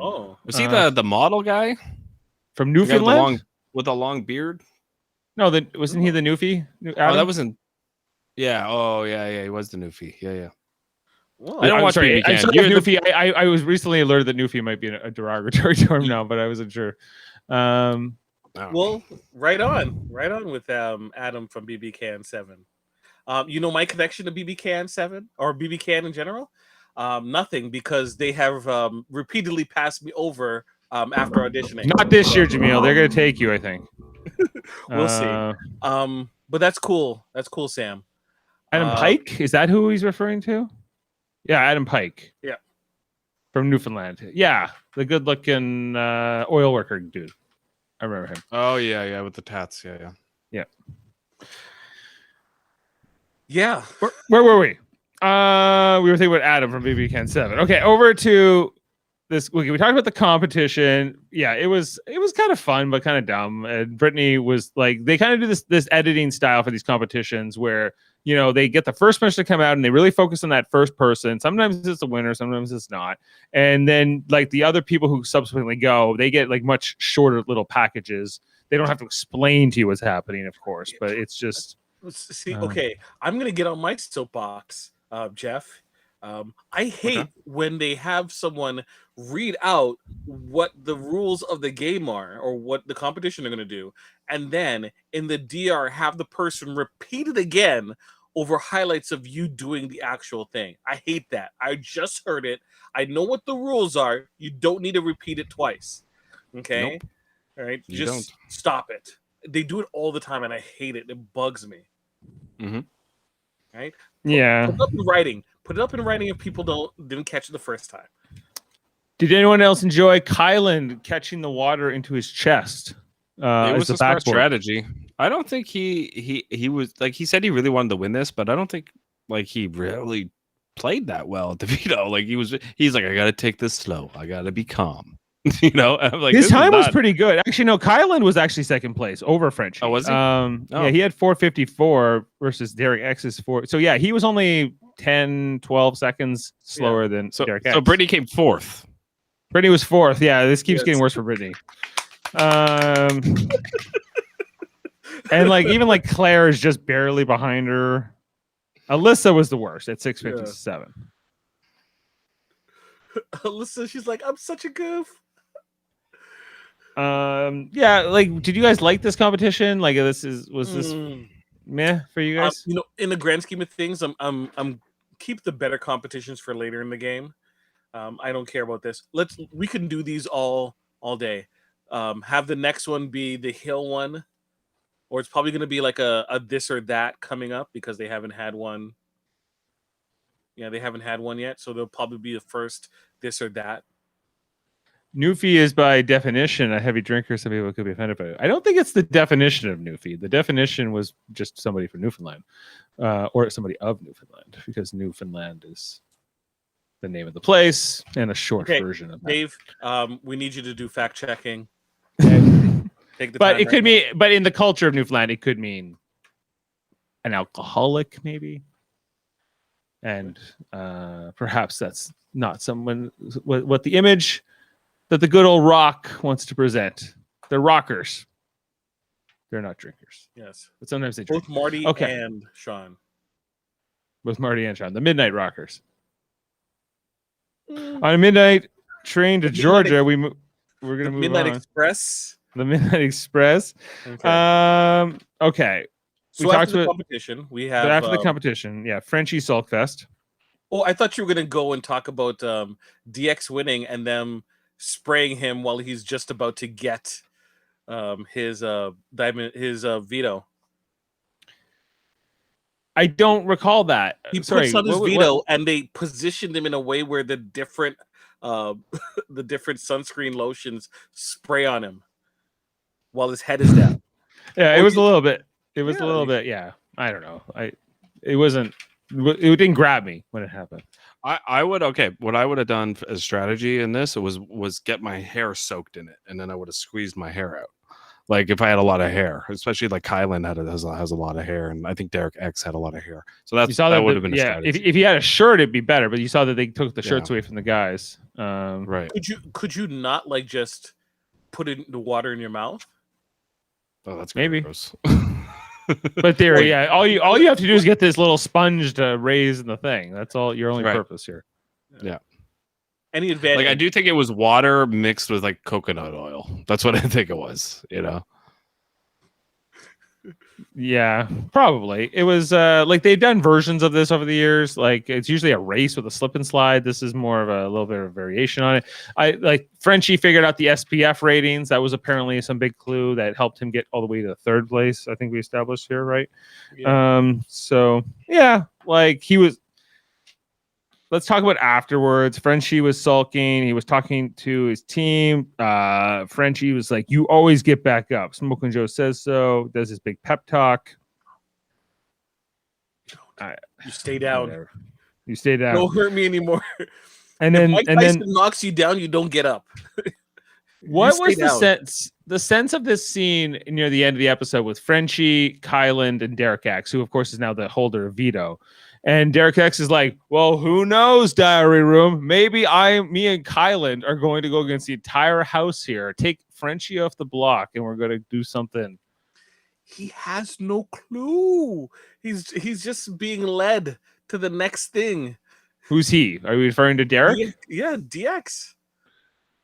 Oh, was he the model guy from Newfoundland with a long beard? No, wasn't he the Newfie? Oh, that wasn't. Yeah. Oh, yeah. He was the Newfie. Yeah. Well, I don't watch BB Can. Newfie. I was recently alerted that Newfie might be a derogatory term now, but I wasn't sure. Well, right on with Adam from BB Can 7. My connection to BB Can 7 or BB Can in general, nothing, because they have repeatedly passed me over after auditioning. Not this year, Jaemeel. They're gonna take you, I think. We'll see. But that's cool. That's cool, Sam. Adam Pike, is that who he's referring to? Yeah, Adam Pike. Yeah, from Newfoundland. Yeah, the good-looking oil worker dude. I remember him. Oh yeah, with the tats. Yeah. Yeah. Where were we? We were thinking about Adam from BB Can 7. Okay, over to this. We talked about the competition. Yeah, it was kind of fun, but kind of dumb. And Brittany was like, they kind of do this editing style for these competitions where, they get the first person to come out and they really focus on that first person. Sometimes it's the winner, sometimes it's not. And then the other people who subsequently go, they get much shorter little packages. They don't have to explain to you what's happening, of course, but it's just. See, okay, I'm gonna get on my soapbox, Jeff. I hate when they have someone read out what the rules of the game are or what the competition are gonna do, and then in the DR have the person repeat it again over highlights of you doing the actual thing. I hate that. I just heard it. I know what the rules are. You don't need to repeat it twice. Okay? Nope. All right? You Just don't. stop it. They do it all the time, and I hate it. It bugs me. Mm-hmm. Right? Yeah. Put it up in writing. Put it up in writing if people didn't catch it the first time. Did anyone else enjoy Kylan catching the water into his chest? It as was the a smart backboard? strategy. I don't think he was like he said he really wanted to win this, but I don't think like he really played that well at the veto. Like he's like, I gotta take this slow. I gotta be calm. You know, and I'm like, his this time is was not... pretty good. Actually, no, Kylan was actually second place over Frenchie. Oh, was he? Yeah, he had 4:54 versus Derek X's 4. So yeah, he was only 10, 12 seconds slower than Derek X. So Brittany came fourth. Brittany was fourth. Yeah, this keeps getting worse for Brittany. And like even like Claire is just barely behind her. Alyssa was the worst at 6:57. Alyssa, she's like, I'm such a goof. Yeah, like, did you guys like this competition? Like, was this meh for you guys? You know, in the grand scheme of things, I'm keep the better competitions for later in the game. I don't care about this. We can do these all day. Have the next one be the hill one, or it's probably going to be like a this or that coming up because they haven't had one. Yeah, they haven't had one yet, so they'll probably be the first this or that. Newfie is by definition a heavy drinker. Some people could be offended by it. I don't think it's the definition of Newfie. The definition was just somebody from Newfoundland, or somebody of Newfoundland, because Newfoundland is the name of the place and a short version of that. Dave, we need you to do fact checking. Take the But time it could mean, but in the culture of Newfoundland, it could mean an alcoholic, maybe. And perhaps that's not someone what the image that the good old rock wants to present. They're rockers. They're not drinkers. Yes. But sometimes they drink. Both Marty and Sean. Both Marty and Sean. The Midnight Rockers. On a midnight train to Georgia, we're going to move Midnight on. Express. The Midnight Express. Okay. So we after talked the competition, we have after the competition, Frenchie Sulkfest. Oh, I thought you were gonna go and talk about DX winning and them spraying him while he's just about to get his veto. I don't recall that. He puts on his veto, and they positioned him in a way where the different sunscreen lotions spray on him while his head is down. Yeah, it was a little bit. It was a little bit. Yeah, I don't know. It wasn't. It didn't grab me when it happened. I would what I would have done as strategy in this was get my hair soaked in it, and then I would have squeezed my hair out. Like if I had a lot of hair, especially like Kylan has a lot of hair, and I think Derek X had a lot of hair. So that would have been a strategy. If he had a shirt, it'd be better. But you saw that they took the shirts away from the guys. Right. Could you not like just put it in the water in your mouth? Oh, that's maybe. Gross. But theory, all you have to do is get this little sponge to raise in the thing. That's all your only purpose here. Yeah. Any advantage? Like I do think it was water mixed with like coconut oil. That's what I think it was. You know. Yeah, probably. It was like they've done versions of this over the years. Like it's usually a race with a slip and slide. This is more of a little bit of a variation on it. I like Frenchie figured out the SPF ratings. That was apparently some big clue that helped him get all the way to third place. I think we established here, right? Yeah. So yeah, like he was. Let's talk about afterwards. Frenchie was sulking. He was talking to his team. Frenchie was like, "You always get back up." Smoking Joe says so. Does his big pep talk. You stay down. Whatever. You stay down. Don't hurt me anymore. And then, if Mike Tyson knocks you down, you don't get up. What was the sense? The sense of this scene near the end of the episode with Frenchie, Kylan, and Derek X, who of course is now the holder of veto. And Derek X is like, well, who knows, diary room? Maybe me and Kylan are going to go against the entire house here. Take Frenchie off the block, and we're going to do something. He has no clue. He's just being led to the next thing. Who's he? Are we referring to Derek? Yeah, DX.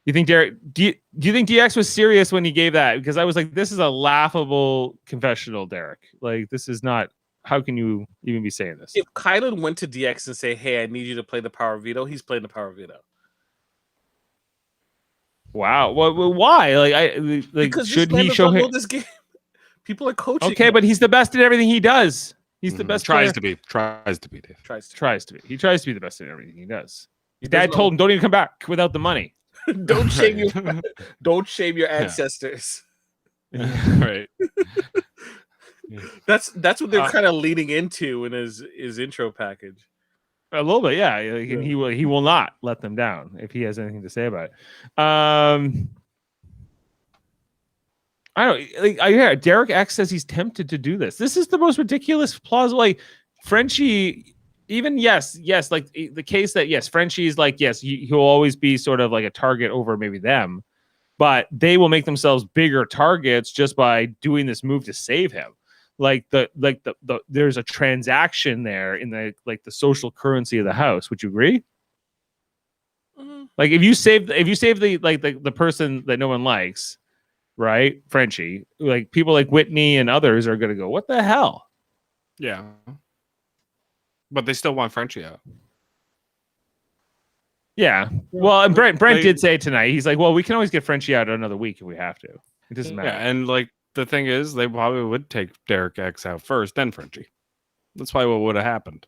You think Derek? Do you think DX was serious when he gave that? Because I was like, this is a laughable confessional, Derek. Like, this is not how can you even be saying this? If Kylan went to DX and say, "Hey, I need you to play the Power of Veto," he's playing the Power of Veto. Wow. Well, why? Because should this man he does show not know him? this game? People are coaching. Okay, him. but he's the best at everything he does. He's the best. Tries player. to be, Dave. Tries to. Tries to be. He tries to be the best at everything he does. His does dad told him, "Don't even come back without the money." Don't shame your don't shame your ancestors. Right. That's what they're kind of leading into in his intro package. A little bit, yeah. And he will not let them down if he has anything to say about it. I don't like. I hear Derek X says he's tempted to do this. This is the most ridiculous, plausible. Like Frenchie, even yes, like the case that yes, Frenchie is like yes, he'll always be sort of like a target over maybe them, but they will make themselves bigger targets just by doing this move to save him. Like the there's a transaction there in the the social currency of the house. Would you agree? Mm-hmm. Like if you save the person that no one likes, right? Frenchie, like people like Whitney and others are gonna go, what the hell? Yeah. But they still want Frenchie out. Yeah. Well, and Brent did say tonight, he's like, well, we can always get Frenchie out another week if we have to. It doesn't matter. Yeah, and like the thing is, they probably would take Derek X out first, then Frenchie. That's probably what would have happened.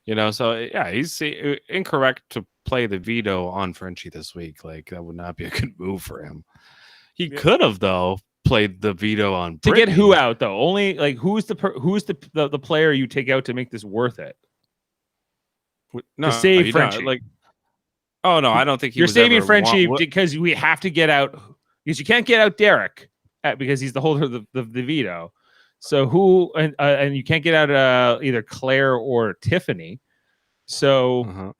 So yeah, he's incorrect to play the veto on Frenchie this week. Like that would not be a good move for him. He could have though played the veto on to Brittany. get who out though. Only like who's the player you take out to make this worth it? No, to save Frenchie. Like, oh no, I don't think you're saving Frenchie because we have to get out because you can't get out Derek because he's the holder of the veto. So who and you can't get out either Claire or Tiffany. So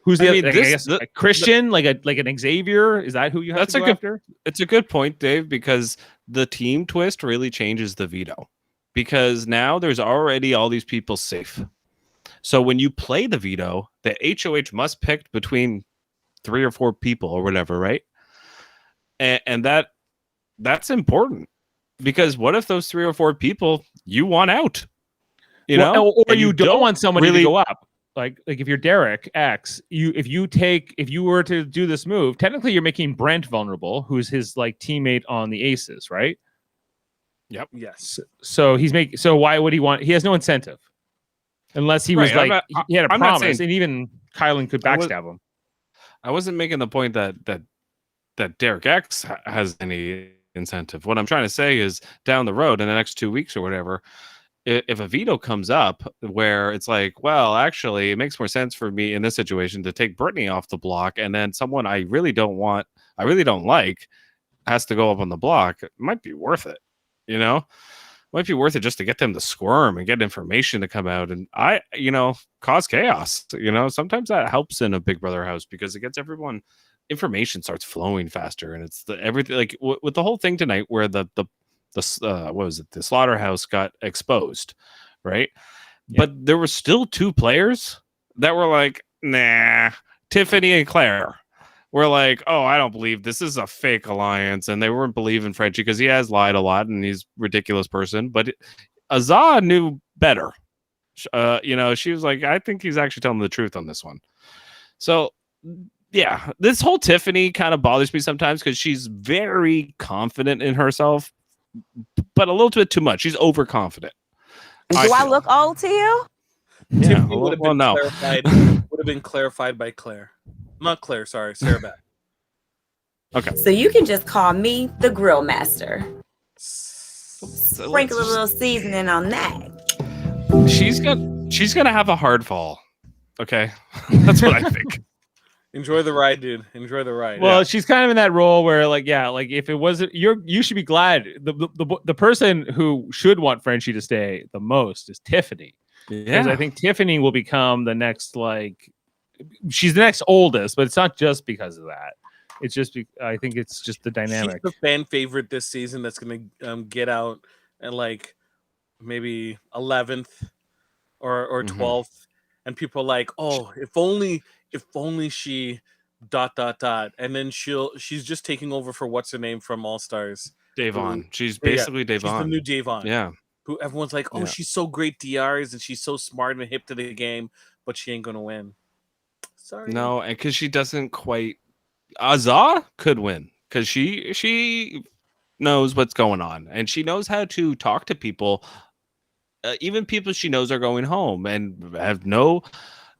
who's the other? I guess Christian, like an Xavier. Is that who you have to go after? It's a good point, Dave, because the team twist really changes the veto. Because now there's already all these people safe. So when you play the veto, the HOH must pick between 3 or 4 people or whatever, right? And that's important. Because what if those 3 or 4 people you want out? Or you don't want somebody to go up. Like if you're Derek X, if you were to do this move, technically you're making Brent vulnerable, who's his like teammate on the Aces, right? Yep. Yes. So why would he want? He has no incentive, unless he was he had a promise, and even Kylan could backstab him. I wasn't making the point that Derek X has any incentive. What I'm trying to say is down the road in the next 2 weeks or whatever, if a veto comes up where it's like, well, actually, it makes more sense for me in this situation to take Brittany off the block, and then someone I really don't like, has to go up on the block, it might be worth it. Might be worth it just to get them to squirm and get information to come out and cause chaos. Sometimes that helps in a Big Brother house because it gets everyone information starts flowing faster, and it's everything like with the whole thing tonight where the what was it? The slaughterhouse got exposed, right? Yeah. But there were still 2 players that were like, nah. Tiffany and Claire were like, oh, I don't believe this is a fake alliance, and they weren't believing Frenchie because he has lied a lot and he's a ridiculous person. But Azah knew better. She was like, I think he's actually telling the truth on this one. So yeah, this whole Tiffany kind of bothers me sometimes because she's very confident in herself, but a little bit too much. She's overconfident. Do I look old to you? Yeah, Tiffany would have been clarified. Would have been clarified by Claire, not Claire. Sorry, Sarah Bat. Okay. So you can just call me the grill master. Sprinkle a little seasoning on that. She's gonna have a hard fall. Okay, that's what I think. Enjoy the ride, dude. Enjoy the ride. Well, she's kind of in that role where, like, yeah, like if it wasn't, you should be glad. The person who should want Frenchie to stay the most is Tiffany, because I think Tiffany will become the next, like, she's the next oldest, but it's not just because of that. It's just I think it's just the dynamic. She's the fan favorite this season that's gonna get out at like maybe 11th or 12th, and people are like, oh, if only she ... and then she's just taking over for what's her name from All Stars, Davon. She's basically Davon. She's the new Davon. Yeah. who everyone's like, oh, she's so great DRs and she's so smart and hip to the game, but she ain't gonna win. Sorry. No, and because she doesn't quite. Azah could win because she knows what's going on and she knows how to talk to people, even people she knows are going home and have no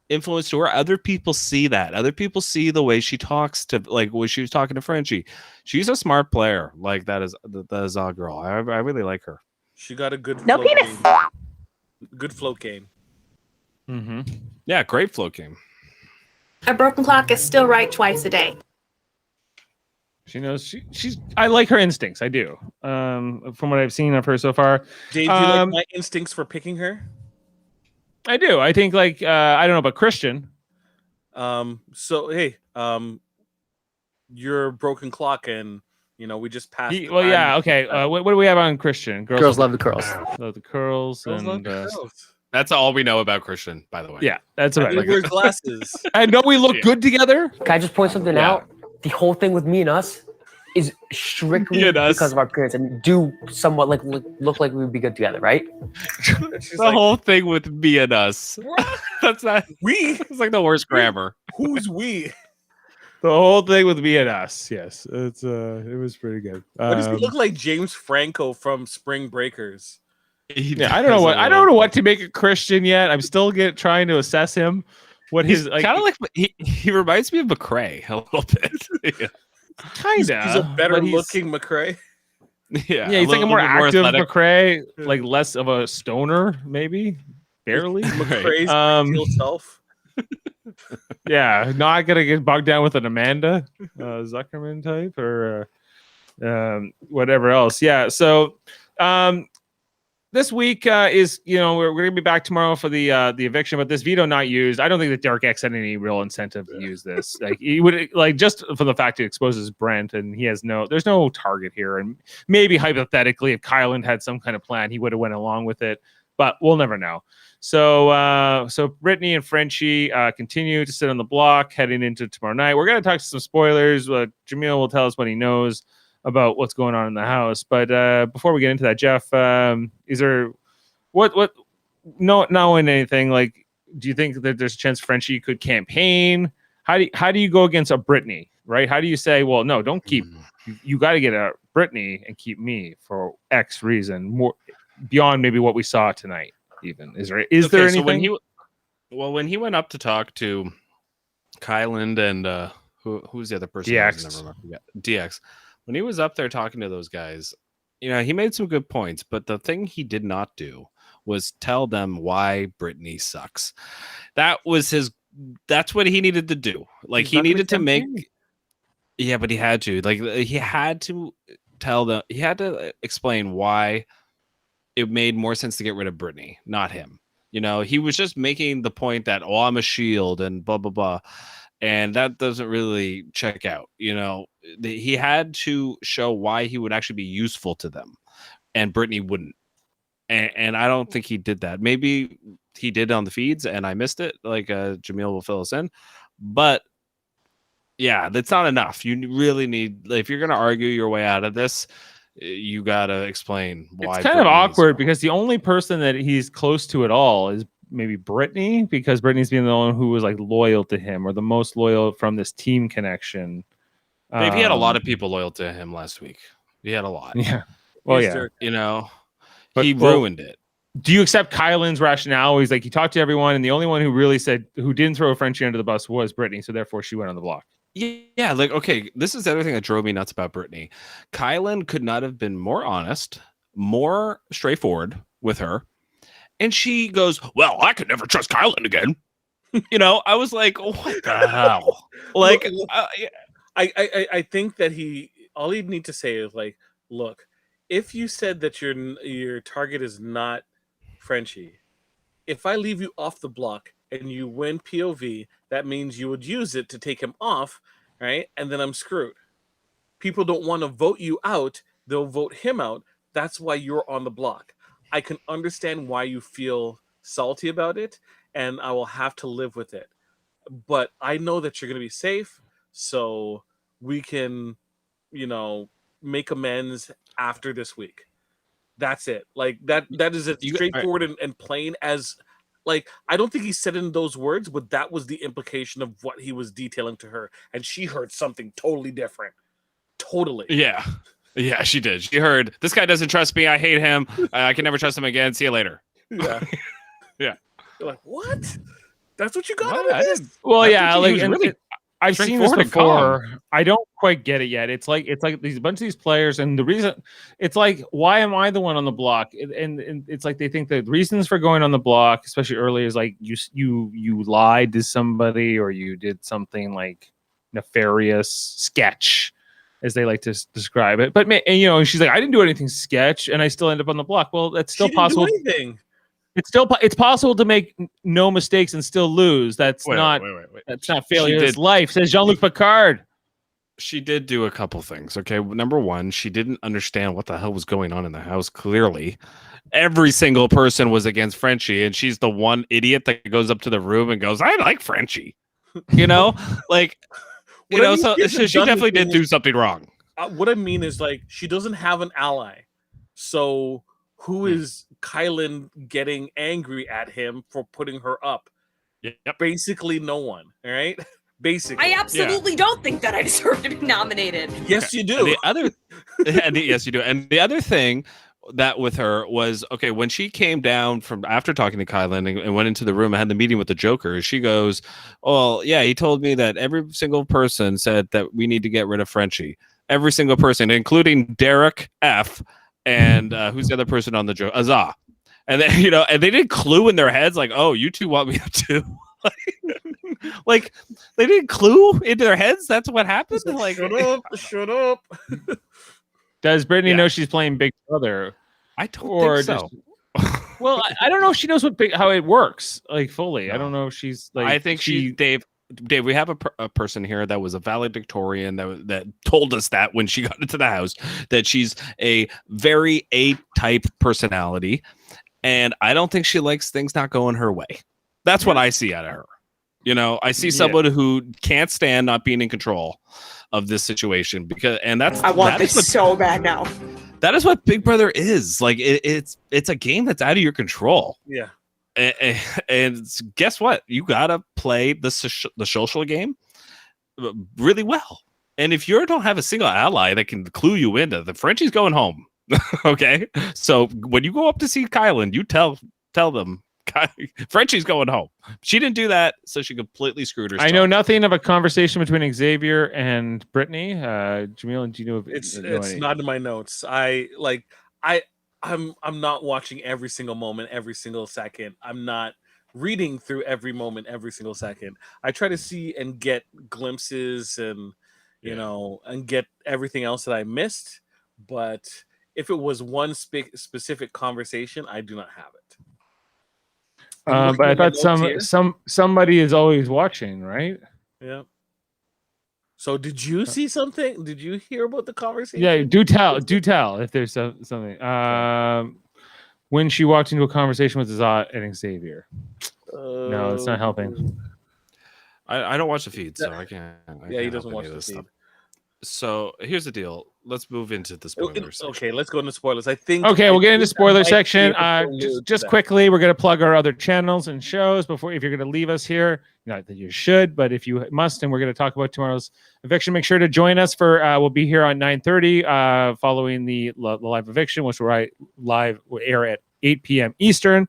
influence to her. Other people see that. Other people see the way she talks to, like when she was talking to Frenchie. She's a smart player. Like that is the Azah girl. I really like her. She got a good No float penis. game. Good float game. Mm-hmm. Yeah, great float game. A broken clock is still right twice a day. She knows she's. I like her instincts. I do. From what I've seen of her so far. Dave, do you like my instincts for picking her? I do. I think like I don't know about Christian. So hey, you're a broken clock, and we just passed. Well, yeah, okay. What do we have on Christian? Girls love the curls. Love the curls. Girls love And girls. That's all we know about Christian, by the way. yeah, that's And right. he wears glasses. I know we look good together. Can I just point something out? The whole thing with me and us is strictly Me and us. because of our appearance and do somewhat like look like we would be good together, right? The whole thing with me and us. That's not We? It's like the worst grammar. Who's we? The whole thing with me and us. Yes, it was pretty good. Why does he look like James Franco from Spring Breakers? Yeah, I don't know what to make of Christian yet. I'm still trying to assess him. What He's his like, kind of like he reminds me of McRae a little bit. Yeah. kind of. He's a better looking McRae. Yeah, Yeah, he's like a more active athletic. McRae, like less of a stoner, maybe barely. McRae's real self. Yeah, not gonna get bogged down with an Amanda Zuckerman type or whatever else. Yeah, so this week is we're gonna be back tomorrow for the eviction, but this veto not used. I don't think that Derek X had any real incentive to use this. Like he would just for the fact it exposes Brent, and there's no target here. And maybe hypothetically, if Kylan had some kind of plan, he would have went along with it, but we'll never know. So Brittany and Frenchie continue to sit on the block heading into tomorrow night. We're gonna talk some spoilers. Jaemeel will tell us what he knows about what's going on in the house. But before we get into that, Jeff, is there what not knowing anything, like, do you think that there's a chance Frenchie could campaign? How do you go against a Brittany, right? How do you say, well, no, don't keep you got to get a Brittany and keep me for X reason, more beyond maybe what we saw tonight? Even is there anything? So when he went up to talk to Kylan and who's the other person? DX. When he was up there talking to those guys, he made some good points, but the thing he did not do was tell them why Brittany sucks. That's what he needed to do. Like he needed to make. Yeah, but he had to. Like he had to tell them. He had to explain why it made more sense to get rid of Brittany, not him. He was just making the point that I'm a shield and blah blah blah. And that doesn't really check out. He had to show why he would actually be useful to them, and Brittany wouldn't. And I don't think he did that. Maybe he did on the feeds, and I missed it. Like Jaemeel will fill us in, but yeah, that's not enough. You really need, if you're going to argue your way out of this, you got to explain why. It's kind of awkward because the only person that he's close to at all is maybe Brittany, because Brittany's being the one who was like loyal to him or the most loyal from this team connection. Maybe he had a lot of people loyal to him last week. He had a lot. Yeah. Well, But he ruined it. Do you accept Kylan's rationale? He's like, he talked to everyone, and the only one who really who didn't throw Frenchie under the bus was Brittany, so therefore she went on the block. Yeah, like, okay, this is the other thing that drove me nuts about Brittany. Kylan could not have been more honest, more straightforward with her. And she goes, well, I could never trust Kylan again. I was like, what the hell? Like, I think that all he'd need to say is like, look, if you said that your target is not Frenchie, if I leave you off the block and you win POV, that means you would use it to take him off, right? And then I'm screwed. People don't want to vote you out. They'll vote him out. That's why you're on the block. I can understand why you feel salty about it, and I will have to live with it. But I know that you're going to be safe, so we can, make amends after this week. That's it. Like that is as straightforward and plain as, like, I don't think he said it in those words, but that was the implication of what he was detailing to her, and she heard something totally different. Totally. Yeah, she did. She heard, this guy doesn't trust me. I hate him. I can never trust him again. See you later. Yeah. Yeah. You're like, what? That's what you got What? out of this? Well, I yeah, think he like was really I've seen this straightforward and before. I don't quite get it yet. It's like these bunch of these players, and the reason it's like, why am I the one on the block? And it's like they think the reasons for going on the block, especially early, is like you lied to somebody or you did something like nefarious sketch, as they like to describe it. But and, you know, she's like, I didn't do anything sketch, and I still end up on the block. Well, that's still possible. Do anything. It's possible to make no mistakes and still lose. That's Wait. That's not failure. It's life, says Jean-Luc Picard. She did do a couple things. Okay, number one, she didn't understand what the hell was going on in the house. Clearly, every single person was against Frenchie, and she's the one idiot that goes up to the room and goes, "I like Frenchie," you know, like, you know. So she definitely did do something wrong. What I mean is, like, she doesn't have an ally, so who is Kylan getting angry at him for putting her up? Yep. Basically, no one. All right. Basically, I absolutely don't think that I deserve to be nominated. Yes, you do. And the other, yes, you do. And the other thing that with her was, okay, when she came down from after talking to Kylan and went into the room and had the meeting with the Joker, she goes, "Oh, yeah, he told me that every single person said that we need to get rid of Frenchie. Every single person, including Derek F. And who's the other person on the Joker? Azah." And then, you know, and they didn't clue in their heads like, "Oh, you two want me to." Like they didn't clue into their heads. That's what happened. Like, shut up. Does Brittany know she's playing Big Brother? I don't think so. Well, I don't know if she knows how it works, like, fully. No. I don't know if she's like. I think Dave, we have a person here that was a valedictorian that told us that when she got into the house, that she's a very A-type personality, and I don't think she likes things not going her way. That's what I see out of her. You know, I see someone who can't stand not being in control of this situation, I want this so bad now. That is what Big Brother is. Like, it's a game that's out of your control. Yeah. And guess what? You gotta play the social game really well. And if you don't have a single ally that can clue you into, the Frenchie's going home. Okay, so when you go up to see Kylan, you tell them Frenchie's going home. She didn't do that, so she completely screwed herself. I know nothing of a conversation between Xavier and Brittany. Jaemeel, do you know? It's not in my notes. I'm not watching every single moment, every single second. I'm not reading through every moment, every single second. I try to see and get glimpses and you know, and get everything else that I missed. But if it was one specific conversation, I do not have it. But I thought somebody is always watching, right? Yeah. So did you see something? Did you hear about the conversation? Yeah, do tell if there's something. When she walked into a conversation with Azat and Xavier. No, it's not helping. I don't watch the feed, so I can't. He doesn't watch the feed. Stuff. So here's the deal. Let's move into the spoilers. Okay, let's go into spoilers. I think. Okay, we'll get into spoiler section. Just quickly, we're going to plug our other channels and shows before. If you're going to leave us here, not that you should, but if you must, and we're going to talk about tomorrow's eviction, make sure to join us for. We'll be here on 9:30 following the live eviction, which will air at 8 p.m. Eastern.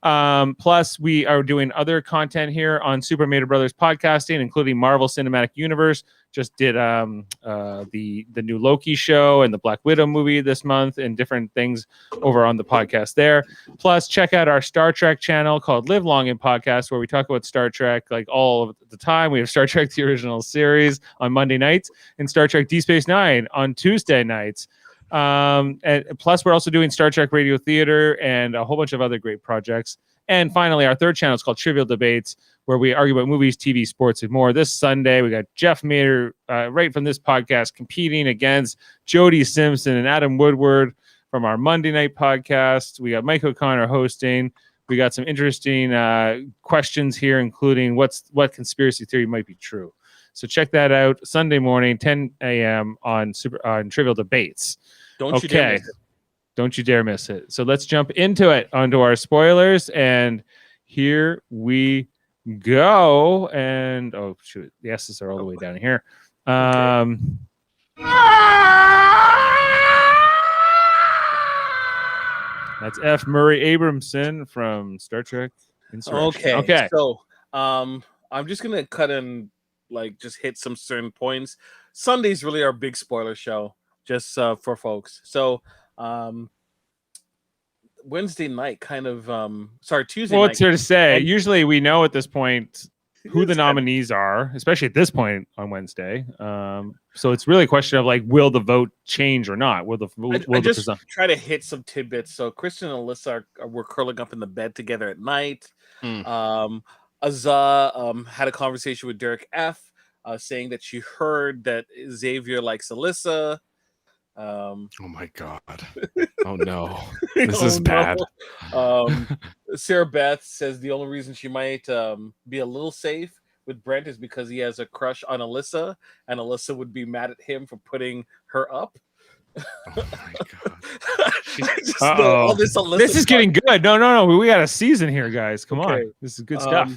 Plus, we are doing other content here on Super Mader Brothers podcasting, including Marvel Cinematic Universe. Just did the new Loki show and the Black Widow movie this month and different things over on the podcast there. Plus, check out our Star Trek channel called Live Long in Podcast, where we talk about Star Trek like all of the time. We have Star Trek the original series on Monday nights and Star Trek Deep Space Nine on Tuesday nights. And plus, we're also doing Star Trek Radio Theater and a whole bunch of other great projects. And finally, our third channel is called Trivial Debates, where we argue about movies, TV, sports, and more. This Sunday, we got Jeff Mader, right from this podcast, competing against Jody Simpson and Adam Woodward from our Monday night podcast. We got Mike O'Connor hosting. We got some interesting questions here, including what conspiracy theory might be true. So check that out Sunday morning, 10 a.m. on Trivial Debates. Don't you dare miss it. Don't you dare miss it. So let's jump into it, onto our spoilers, and here we go. And oh shoot, the S's are all the way down here. That's F. Murray Abramson from Star Trek Insurrection. Okay. So I'm just gonna cut in, like, just hit some certain points. Sunday's really our big spoiler show, just for folks. So Wednesday night, Tuesday night. What's there to say? Usually we know at this point who the nominees are, especially at this point on Wednesday. So it's really a question of, like, will the vote change or not? I just try to hit some tidbits. So Kristen and Alyssa were curling up in the bed together at night. Azah had a conversation with Derek F, saying that she heard that Xavier likes Alyssa. Oh my god! Oh no, this is bad. Sarah Beth says the only reason she might be a little safe with Brent is because he has a crush on Alyssa, and Alyssa would be mad at him for putting her up. Oh my god! All this is getting good. No. We got a season here, guys. Come on, this is good stuff.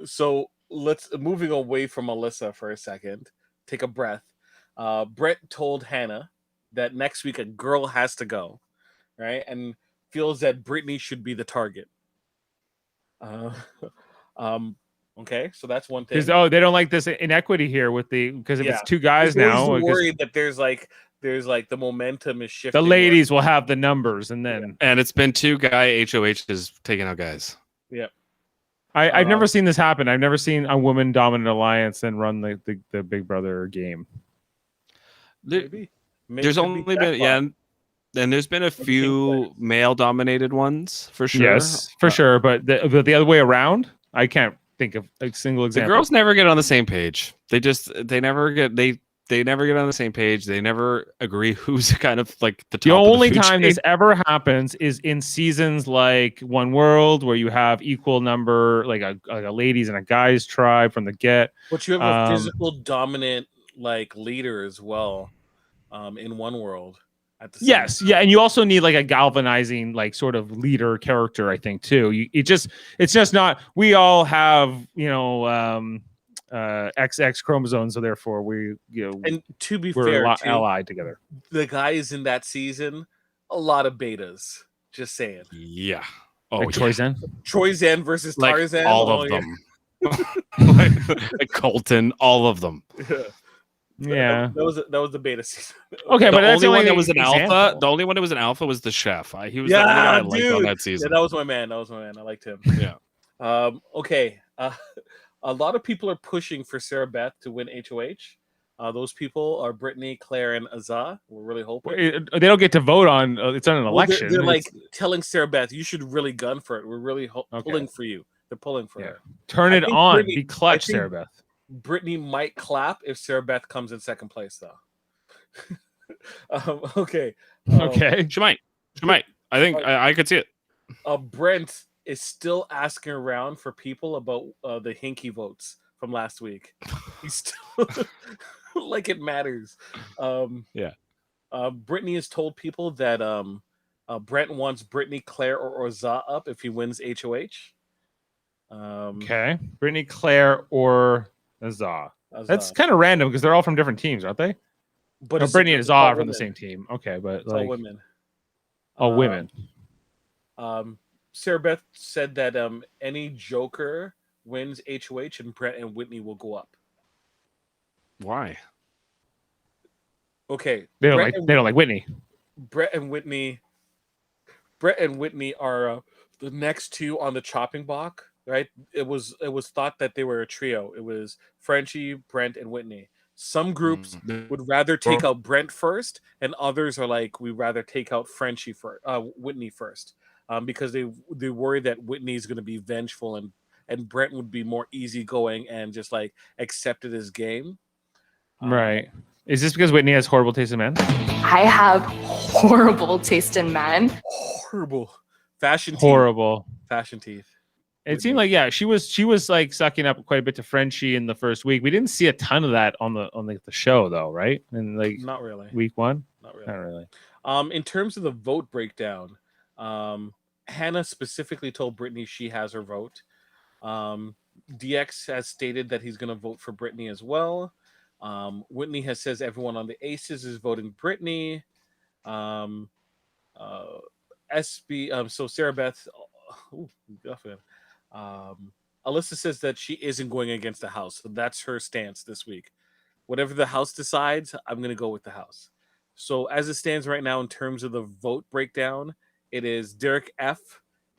So moving away from Alyssa for a second. Take a breath. Brent told Hannah that next week a girl has to go, right? And feels that Brittany should be the target. Okay, so that's one thing. They don't like this inequity here because if it's two guys now, worried that there's like the momentum is shifting. The ladies will have the numbers, and then and it's been two guy HOHs taking out guys. Yeah. I've never seen this happen. I've never seen a woman dominant alliance and run the Big Brother game. There's only been and there's been a few male dominated ones for sure. Yes, for sure. But the other way around, I can't think of a single example. The girls never get on the same page. They never get on the same page. They never agree who's kind of like the top. The only of the food time chain. this ever happens is in seasons like One World, where you have equal number, like a ladies and a guys tribe from the get. But you have a physical dominant like leader as well. In One World, at the same time. Yeah, and you also need like a galvanizing, like sort of leader character, I think too. It's just not. We all have XX chromosomes, so therefore And to be we're fair, allied together. The guys in that season, a lot of betas. Just saying. Yeah. Like Troyzan? Troyzan versus Tarzan. All of them. like Colton, all of them. Yeah, that was the beta season. Okay, but that's the only one that was an alpha. The only one that was an alpha was the chef. He was the only one I liked on that season. Yeah, that was my man. I liked him. Yeah. Okay. A lot of people are pushing for Sarah Beth to win HOH. Those people are Brittany, Claire, and Azah. We're really hoping they don't get to vote on. It's on an election. They're like telling Sarah Beth, "You should really gun for it. We're really pulling for you." They're pulling for her. Turn it on. Brittany, be clutch, Sarah Beth. Brittany might clap if Sarah Beth comes in second place, though. Okay. Okay. She might. I think I could see it. Brent is still asking around for people about the Hinky votes from last week. He's still like it matters. Yeah. Brittany has told people that Brent wants Brittany, Claire, or Azah up if he wins HOH. Okay. Brittany, Claire, or Azah. That's kind of random because they're all from different teams, aren't they? But Brittany and Azah are from the same team. Okay, but it's all women. All women. Sarah Beth said that any Joker wins HOH and Brett and Whitney will go up. Why? Okay. They don't like Whitney. Brett and Whitney are the next two on the chopping block. Right, it was thought that they were a trio. It was Frenchie, Brent, and Whitney. Some groups would rather take out Brent first, and others are like, we'd rather take out Whitney first, because they worry that Whitney is going to be vengeful and Brent would be more easygoing and just like accepted his game. Right. Is this because Whitney has horrible taste in men? I have horrible taste in men. Horrible fashion teeth. Horrible fashion teeth. It seemed like she was like sucking up quite a bit to Frenchie in the first week. We didn't see a ton of that on the show though, right? And like not really. Week 1, not not really. In terms of the vote breakdown, Hannah specifically told Brittany she has her vote. DX has stated that he's going to vote for Brittany as well. Whitney has says everyone on the Aces is voting Brittany. SB, so Sarah Beth, Alyssa says that she isn't going against the house, so that's her stance this week. Whatever the house decides, I'm going to go with the house. So as it stands right now in terms of the vote breakdown, it is Derek F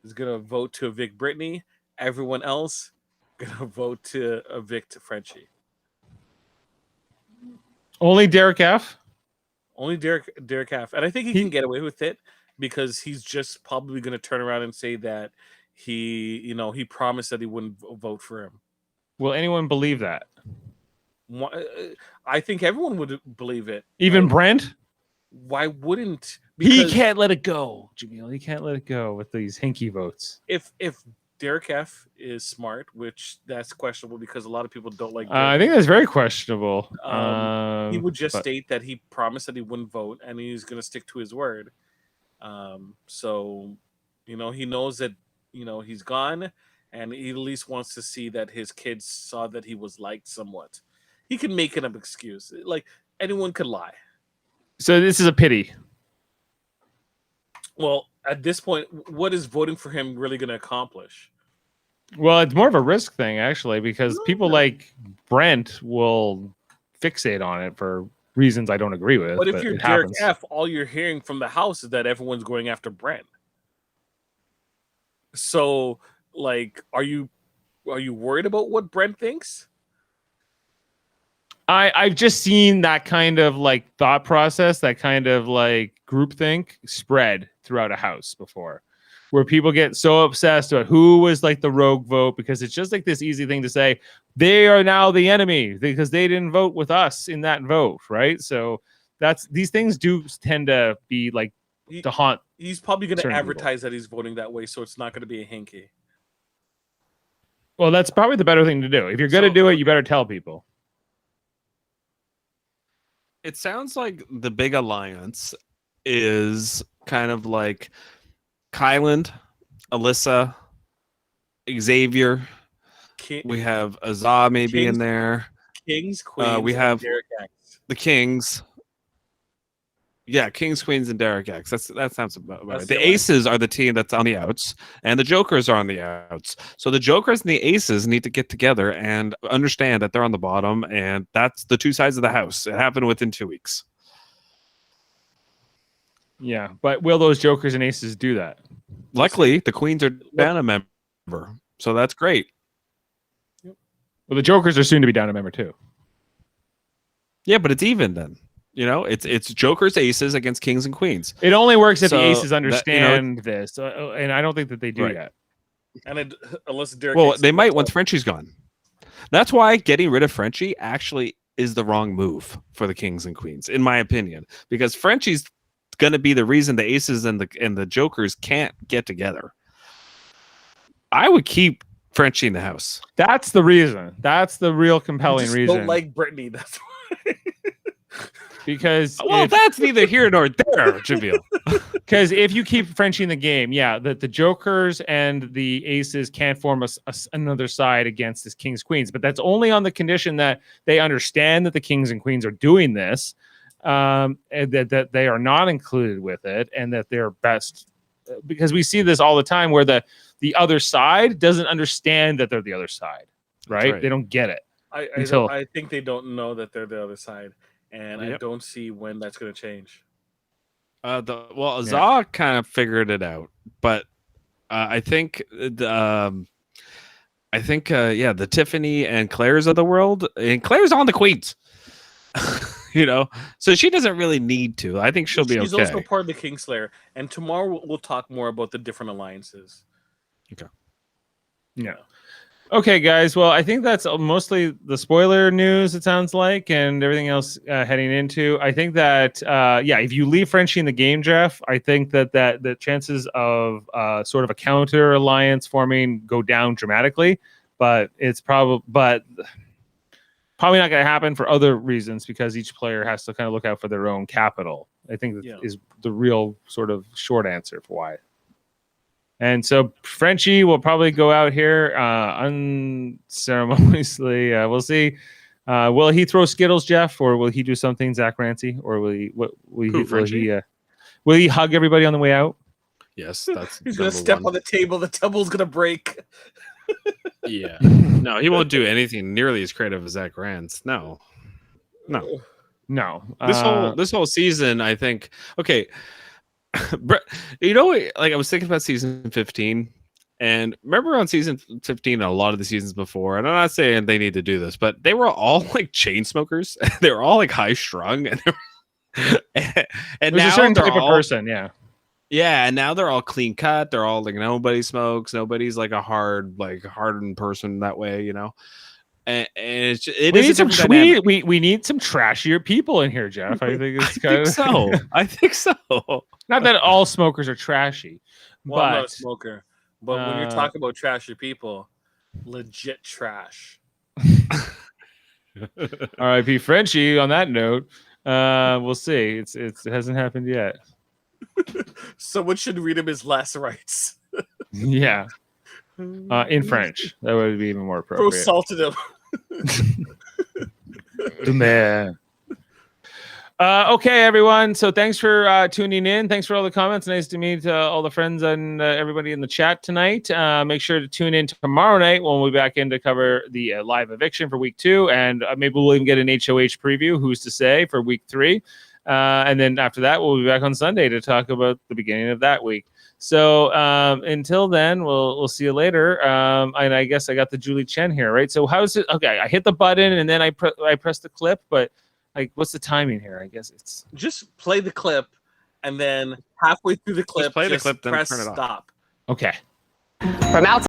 is going to vote to evict Brittany. Everyone else going to vote to evict Frenchie. Only Derek F? Only Derek F. And I think he can get away with it because he's just probably going to turn around and say that he promised that he wouldn't vote for him. Will anyone believe that? I think everyone would believe it. Even Brent? Why wouldn't? He can't let it go, Jaemeel. He can't let it go with these hinky votes. If Derek F is smart, which that's questionable because a lot of people don't like. I think that's very questionable. He would just state that he promised that he wouldn't vote and he's going to stick to his word. So, he knows that, he's gone and he at least wants to see that his kids saw that he was liked somewhat. He can make an excuse. Like anyone could lie. So this is a pity. Well, at this point, what is voting for him really going to accomplish? Well, it's more of a risk thing, actually, because people like Brent will fixate on it for reasons I don't agree with. But if you're Derek F, all you're hearing from the house is that everyone's going after Brent. So, like, are you worried about what Brent thinks? I've just seen that kind of like thought process, that kind of like groupthink spread throughout a house before, where people get so obsessed about who was like the rogue vote because it's just like this easy thing to say they are now the enemy because they didn't vote with us in that vote, right? So these things do tend to be like to haunt. He's probably going to advertise people that he's voting that way, so it's not going to be a hinky. Well, that's probably the better thing to do. If you're going to do it, you better tell people. It sounds like the big alliance is kind of like Kyland, Alyssa, Xavier. We have Azah maybe in there. Kings, Queens. We have Derek X. The Kings. Yeah, Kings, Queens, and Derek X. That sounds about right. The Aces are the team that's on the outs, and the Jokers are on the outs. So the Jokers and the Aces need to get together and understand that they're on the bottom, and that's the two sides of the house. It happened within 2 weeks. Yeah, but will those Jokers and Aces do that? Luckily, the Queens are down a member, so that's great. Well, the Jokers are soon to be down a member too. Yeah, but it's even then. It's Jokers, Aces against Kings and Queens. It only works if the Aces understand this, and I don't think that they do yet. And unless Derek, they might once Frenchie's gone. That's why getting rid of Frenchie actually is the wrong move for the Kings and Queens, in my opinion, because Frenchie's going to be the reason the Aces and the Jokers can't get together. I would keep Frenchie in the house. That's the reason. That's the real compelling reason. Don't like Brittany. That's why. Because that's neither here nor there, Jaemeel. Because if you keep Frenchie in the game, the Jokers and the Aces can't form another side against this Kings Queens, but that's only on the condition that they understand that the Kings and Queens are doing this, and that they are not included with it, and that they're best. Because we see this all the time, where the other side doesn't understand that they're the other side, right? They don't get it. I think they don't know that they're the other side. And I don't see when that's going to change. Azah kind of figured it out, but I think the Tiffany and Claire's of the world, and Claire's on the Queens, so she doesn't really need to. I think she'll be okay. She's also part of the Kingslayer, and tomorrow we'll talk more about the different alliances. Okay. Yeah. Okay, guys. Well, I think that's mostly the spoiler news, it sounds like, and everything else heading into. I think that, if you leave Frenchie in the game, Jeff, I think that the chances of sort of a counter alliance forming go down dramatically. But it's probably not going to happen for other reasons because each player has to kind of look out for their own capital. I think that is the real sort of short answer for why. And so Frenchie will probably go out here unceremoniously. We'll see. Will he throw Skittles, Jeff, or will he do something, Zach Rancy, or will he hug everybody on the way out? Yes, he's gonna step on the table. The table's gonna break. Yeah. No, he won't do anything nearly as creative as Zach Rance. No. This whole season, I think. Okay. You know, like I was thinking about season 15, and remember on season 15, a lot of the seasons before, and I'm not saying they need to do this, but they were all like chain smokers. They were all like high strung, and now a certain type of person, yeah, and now they're all clean cut. They're all like nobody smokes, nobody's like a hardened person that way, you know. And we need some we need some trashier people in here, Jeff. I think it's kind of so. I think so. Not that all smokers are trashy. Well, I'm not a smoker, but when you're talking about trashy people, legit trash. R.I.P. Frenchie. On that note, we'll see. It hasn't happened yet. Someone should read him his last rites. Yeah. In French, that would be even more appropriate. Throw salt at him. Man. Okay, everyone. So thanks for tuning in. Thanks for all the comments. Nice to meet all the friends and everybody in the chat tonight. Make sure to tune in tomorrow night when we'll be back in to cover the live eviction for week 2, and maybe we'll even get an HOH preview. Who's to say for week 3? And then after that, we'll be back on Sunday to talk about the beginning of that week. So until then, we'll see you later. And I guess I got the Julie Chen here, right? So how's it? Okay, I hit the button and then I press the clip, but like, what's the timing here? I guess it's just play the clip, and then halfway through the clip, just play the clip, then press turn it off. stop. Okay. From outside.